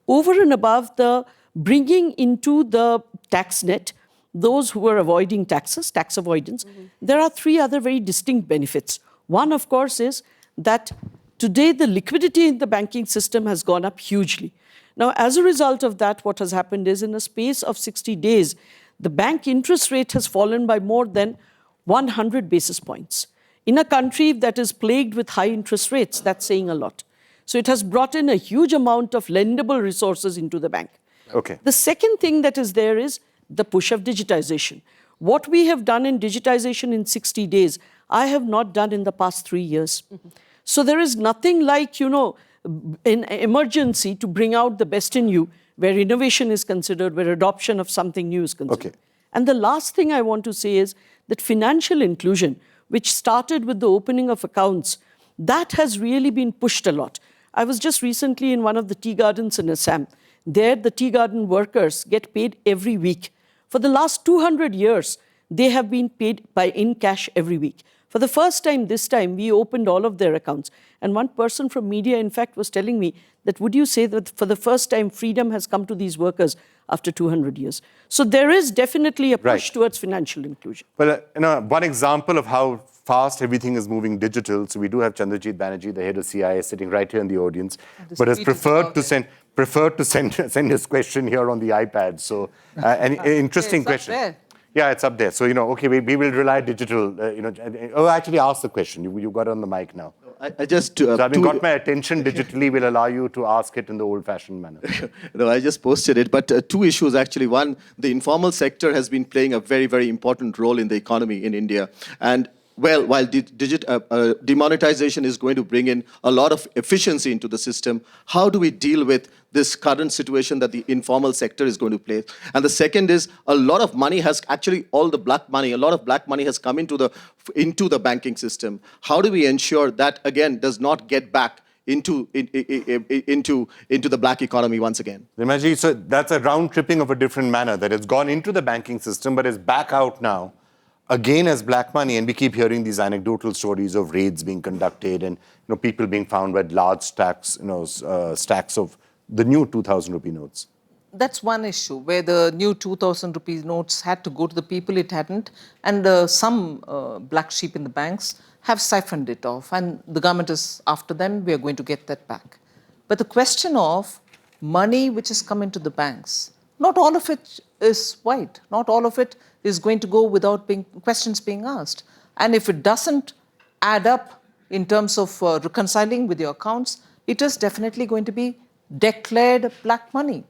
S4: Over and above the bringing into the tax net those who are avoiding taxes, tax avoidance, there are three other very distinct benefits. One, of course, is that today the liquidity in the banking system has gone up hugely. Now, as a result of that, what has happened is in a space of 60 days, the bank interest rate has fallen by more than 100 basis points. In a country that is plagued with high interest rates, that's saying a lot. So it has brought in a huge amount of lendable resources into the bank.
S1: Okay.
S4: The second thing that is there is the push of digitization. What we have done in digitization in 60 days, I have not done in the past 3 years. So there is nothing like, in emergency to bring out the best in you, where innovation is considered, where adoption of something new is considered.
S1: Okay.
S4: And the last thing I want to say is that financial inclusion, which started with the opening of accounts, that has really been pushed a lot. I was just recently in one of the tea gardens in Assam. There, the tea garden workers get paid every week. For the last 200 years, they have been paid in cash every week. For the first time this time, we opened all of their accounts. And one person from media, in fact, was telling me that, would you say that for the first time, freedom has come to these workers after 200 years? So there is definitely a push towards financial inclusion.
S1: Well, one example of how fast everything is moving digital. So we do have Chandrajit Banerjee, the head of CIA, sitting right here in the audience, but has preferred to send his question here on the iPad. So an interesting question.
S2: There.
S1: Yeah, it's up there. So, okay, we will rely digital, actually ask the question. You got it on the mic now.
S6: I just...
S1: so having got my attention digitally, will allow you to ask it in the old-fashioned manner.
S6: No, I just posted it. But two issues, actually. One, the informal sector has been playing a very, very important role in the economy in India. And well, while demonetization is going to bring in a lot of efficiency into the system, how do we deal with this current situation that the informal sector is going to play? And the second is a lot of money has actually, all the black money, a lot of black money has come into the banking system. How do we ensure that, again, does not get back into the black economy once again?
S1: Nirmala, so that's a round tripping of a different manner, that it's gone into the banking system, but is back out now, again as black money. And we keep hearing these anecdotal stories of raids being conducted and people being found with large stacks, stacks of the new 2,000 rupee notes.
S2: That's one issue, where the new 2,000 rupees notes had to go to the people, it hadn't. And some black sheep in the banks have siphoned it off. And the government is after them, we are going to get that back. But the question of money which has come into the banks, not all of it is white. Not all of it is going to go without questions being asked. And if it doesn't add up in terms of reconciling with your accounts, it is definitely going to be declared black money.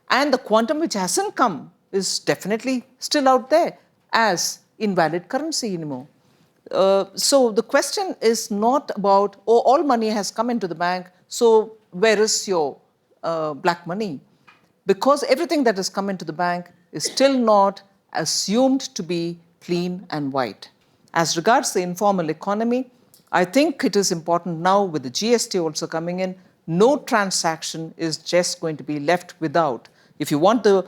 S2: And the quantum which hasn't come is definitely still out there as invalid currency anymore. So the question is not about, all money has come into the bank, so where is your black money? Because everything that has come into the bank is still not assumed to be clean and white. As regards the informal economy, I think it is important now, with the GST also coming in, no transaction is just going to be left without. If you want the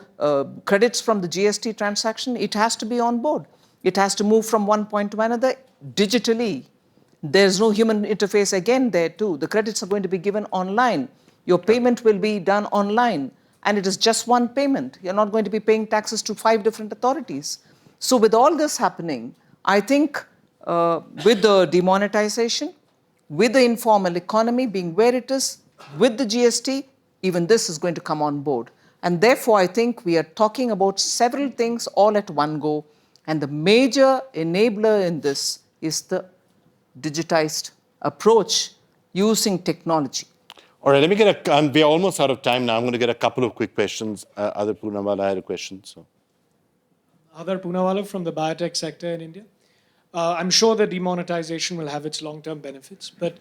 S2: credits from the GST transaction, it has to be on board. It has to move from one point to another digitally. There's no human interface again there too. The credits are going to be given online. Your payment will be done online. And it is just one payment. You're not going to be paying taxes to 5 different authorities. So with all this happening, I think with the demonetization, with the informal economy being where it is, with the GST, even this is going to come on board. And therefore, I think we are talking about several things all at one go. And the major enabler in this is the digitized approach using technology.
S1: All right, let me get we're almost out of time now. I'm going to get a couple of quick questions. Adar Poonawala had a question. So.
S9: Adar Poonawala from the biotech sector in India. I'm sure that demonetization will have its long-term benefits, but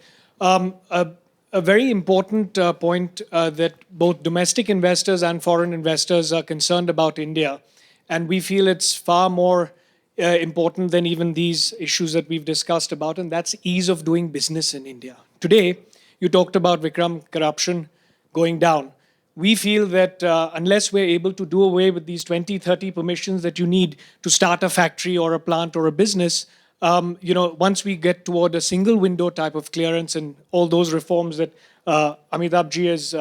S9: a very important point that both domestic investors and foreign investors are concerned about India, and we feel it's far more important than even these issues that we've discussed about, and that's ease of doing business in India. Today, you talked about, Vikram, corruption going down. We feel that unless we're able to do away with these 20, 30 permissions that you need to start a factory or a plant or a business, once we get toward a single window type of clearance and all those reforms that Amitabh ji has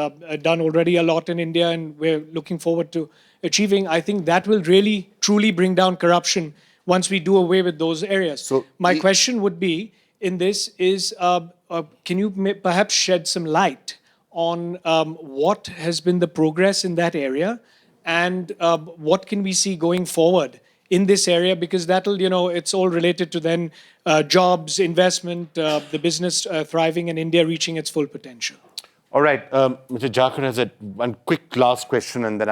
S9: done already a lot in India, and we're looking forward to achieving, I think that will really, truly bring down corruption once we do away with those areas.
S1: So
S9: my question would be in this is, can you perhaps shed some light on what has been the progress in that area and what can we see going forward in this area? Because that'll, it's all related to then jobs, investment, the business thriving and India reaching its full potential.
S1: All right, Mr. Jakar has one quick last question, and then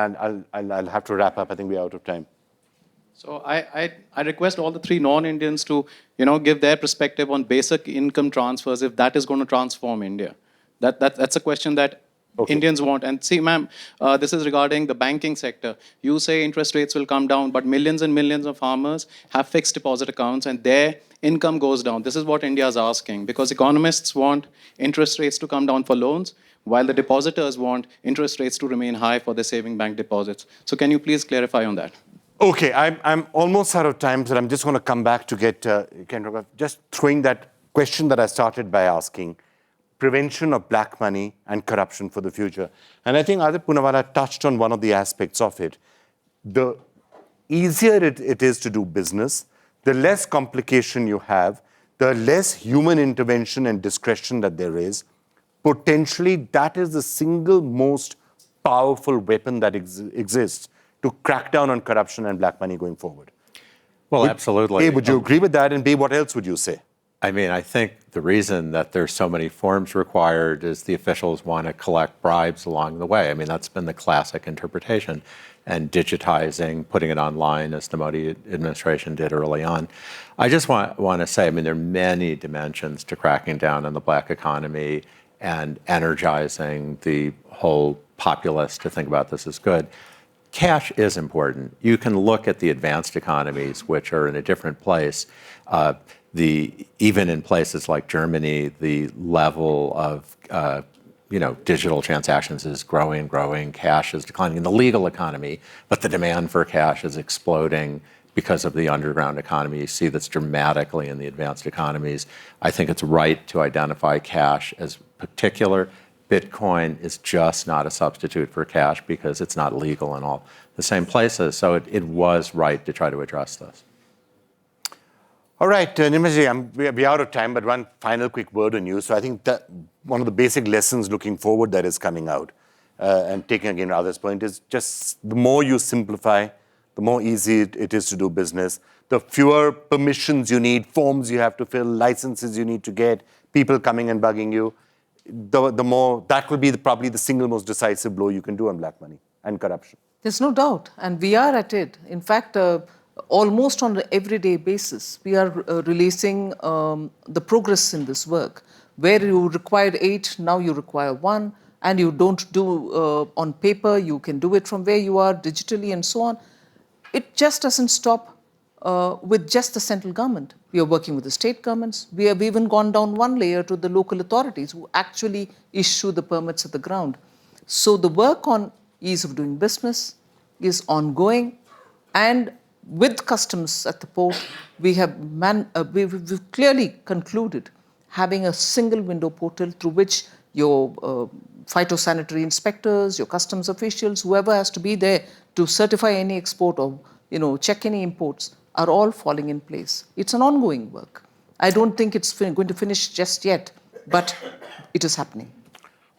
S1: I'll have to wrap up. I think we're out of time.
S10: So I request all the three non-Indians to, give their perspective on basic income transfers, if that is going to transform India. That's a question that Indians want. And see, ma'am, this is regarding the banking sector. You say interest rates will come down, but millions and millions of farmers have fixed deposit accounts and their income goes down. This is what India is asking, because economists want interest rates to come down for loans, while the depositors want interest rates to remain high for their saving bank deposits. So can you please clarify on that?
S1: Okay, I'm almost out of time, so I'm just going to come back to get Kenneth, just throwing that question that I started by asking, prevention of black money and corruption for the future. And I think Adit Poonawalla touched on one of the aspects of it. The easier it is to do business, the less complication you have, the less human intervention and discretion that there is. Potentially, that is the single most powerful weapon that exists to crack down on corruption and black money going forward.
S3: Well, absolutely.
S1: A, would you agree with that? And B, what else would you say?
S3: I mean, I think the reason that there's so many forms required is the officials want to collect bribes along the way. I mean, that's been the classic interpretation. And digitizing, putting it online, as the Modi administration did early on. I just want to say, I mean, there are many dimensions to cracking down on the black economy and energizing the whole populace to think about this as good. Cash is important. You can look at the advanced economies, which are in a different place. Even in places like Germany, the level of digital transactions is growing, cash is declining in the legal economy, but the demand for cash is exploding because of the underground economy. You see this dramatically in the advanced economies. I think it's right to identify cash as particular. Bitcoin is just not a substitute for cash because it's not legal in all the same places. So it was right to try to address this.
S1: All right, Nirmala, we're out of time, but one final quick word on you. So I think that one of the basic lessons looking forward that is coming out, and taking again Radha's point, is just the more you simplify, the more easy it is to do business. The fewer permissions you need, forms you have to fill, licenses you need to get, people coming and bugging you, the more, that will be probably the single most decisive blow you can do on black money and corruption.
S2: There's no doubt, and we are at it. In fact, almost on an everyday basis, we are releasing the progress in this work. Where you required 8, now you require 1, and you don't do on paper, you can do it from where you are digitally and so on. It just doesn't stop with just the central government. We are working with the state governments. We have even gone down one layer to the local authorities who actually issue the permits at the ground. So the work on ease of doing business is ongoing, and with customs at the port, we have we've clearly concluded having a single window portal through which your phytosanitary inspectors, your customs officials, whoever has to be there to certify any export or check any imports, are all falling in place. It's an ongoing work. I don't think it's going to finish just yet, but it is happening.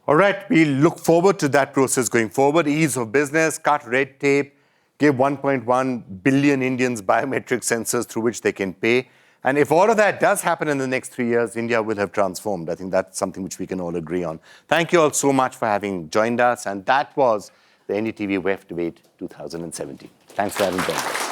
S1: All right, we look forward to that process going forward. Ease of business, cut red tape, give 1.1 billion Indians biometric sensors through which they can pay. And if all of that does happen in the next 3 years, India will have transformed. I think that's something which we can all agree on. Thank you all so much for having joined us. And that was the NDTV WEF Debate 2017. Thanks for having joined us.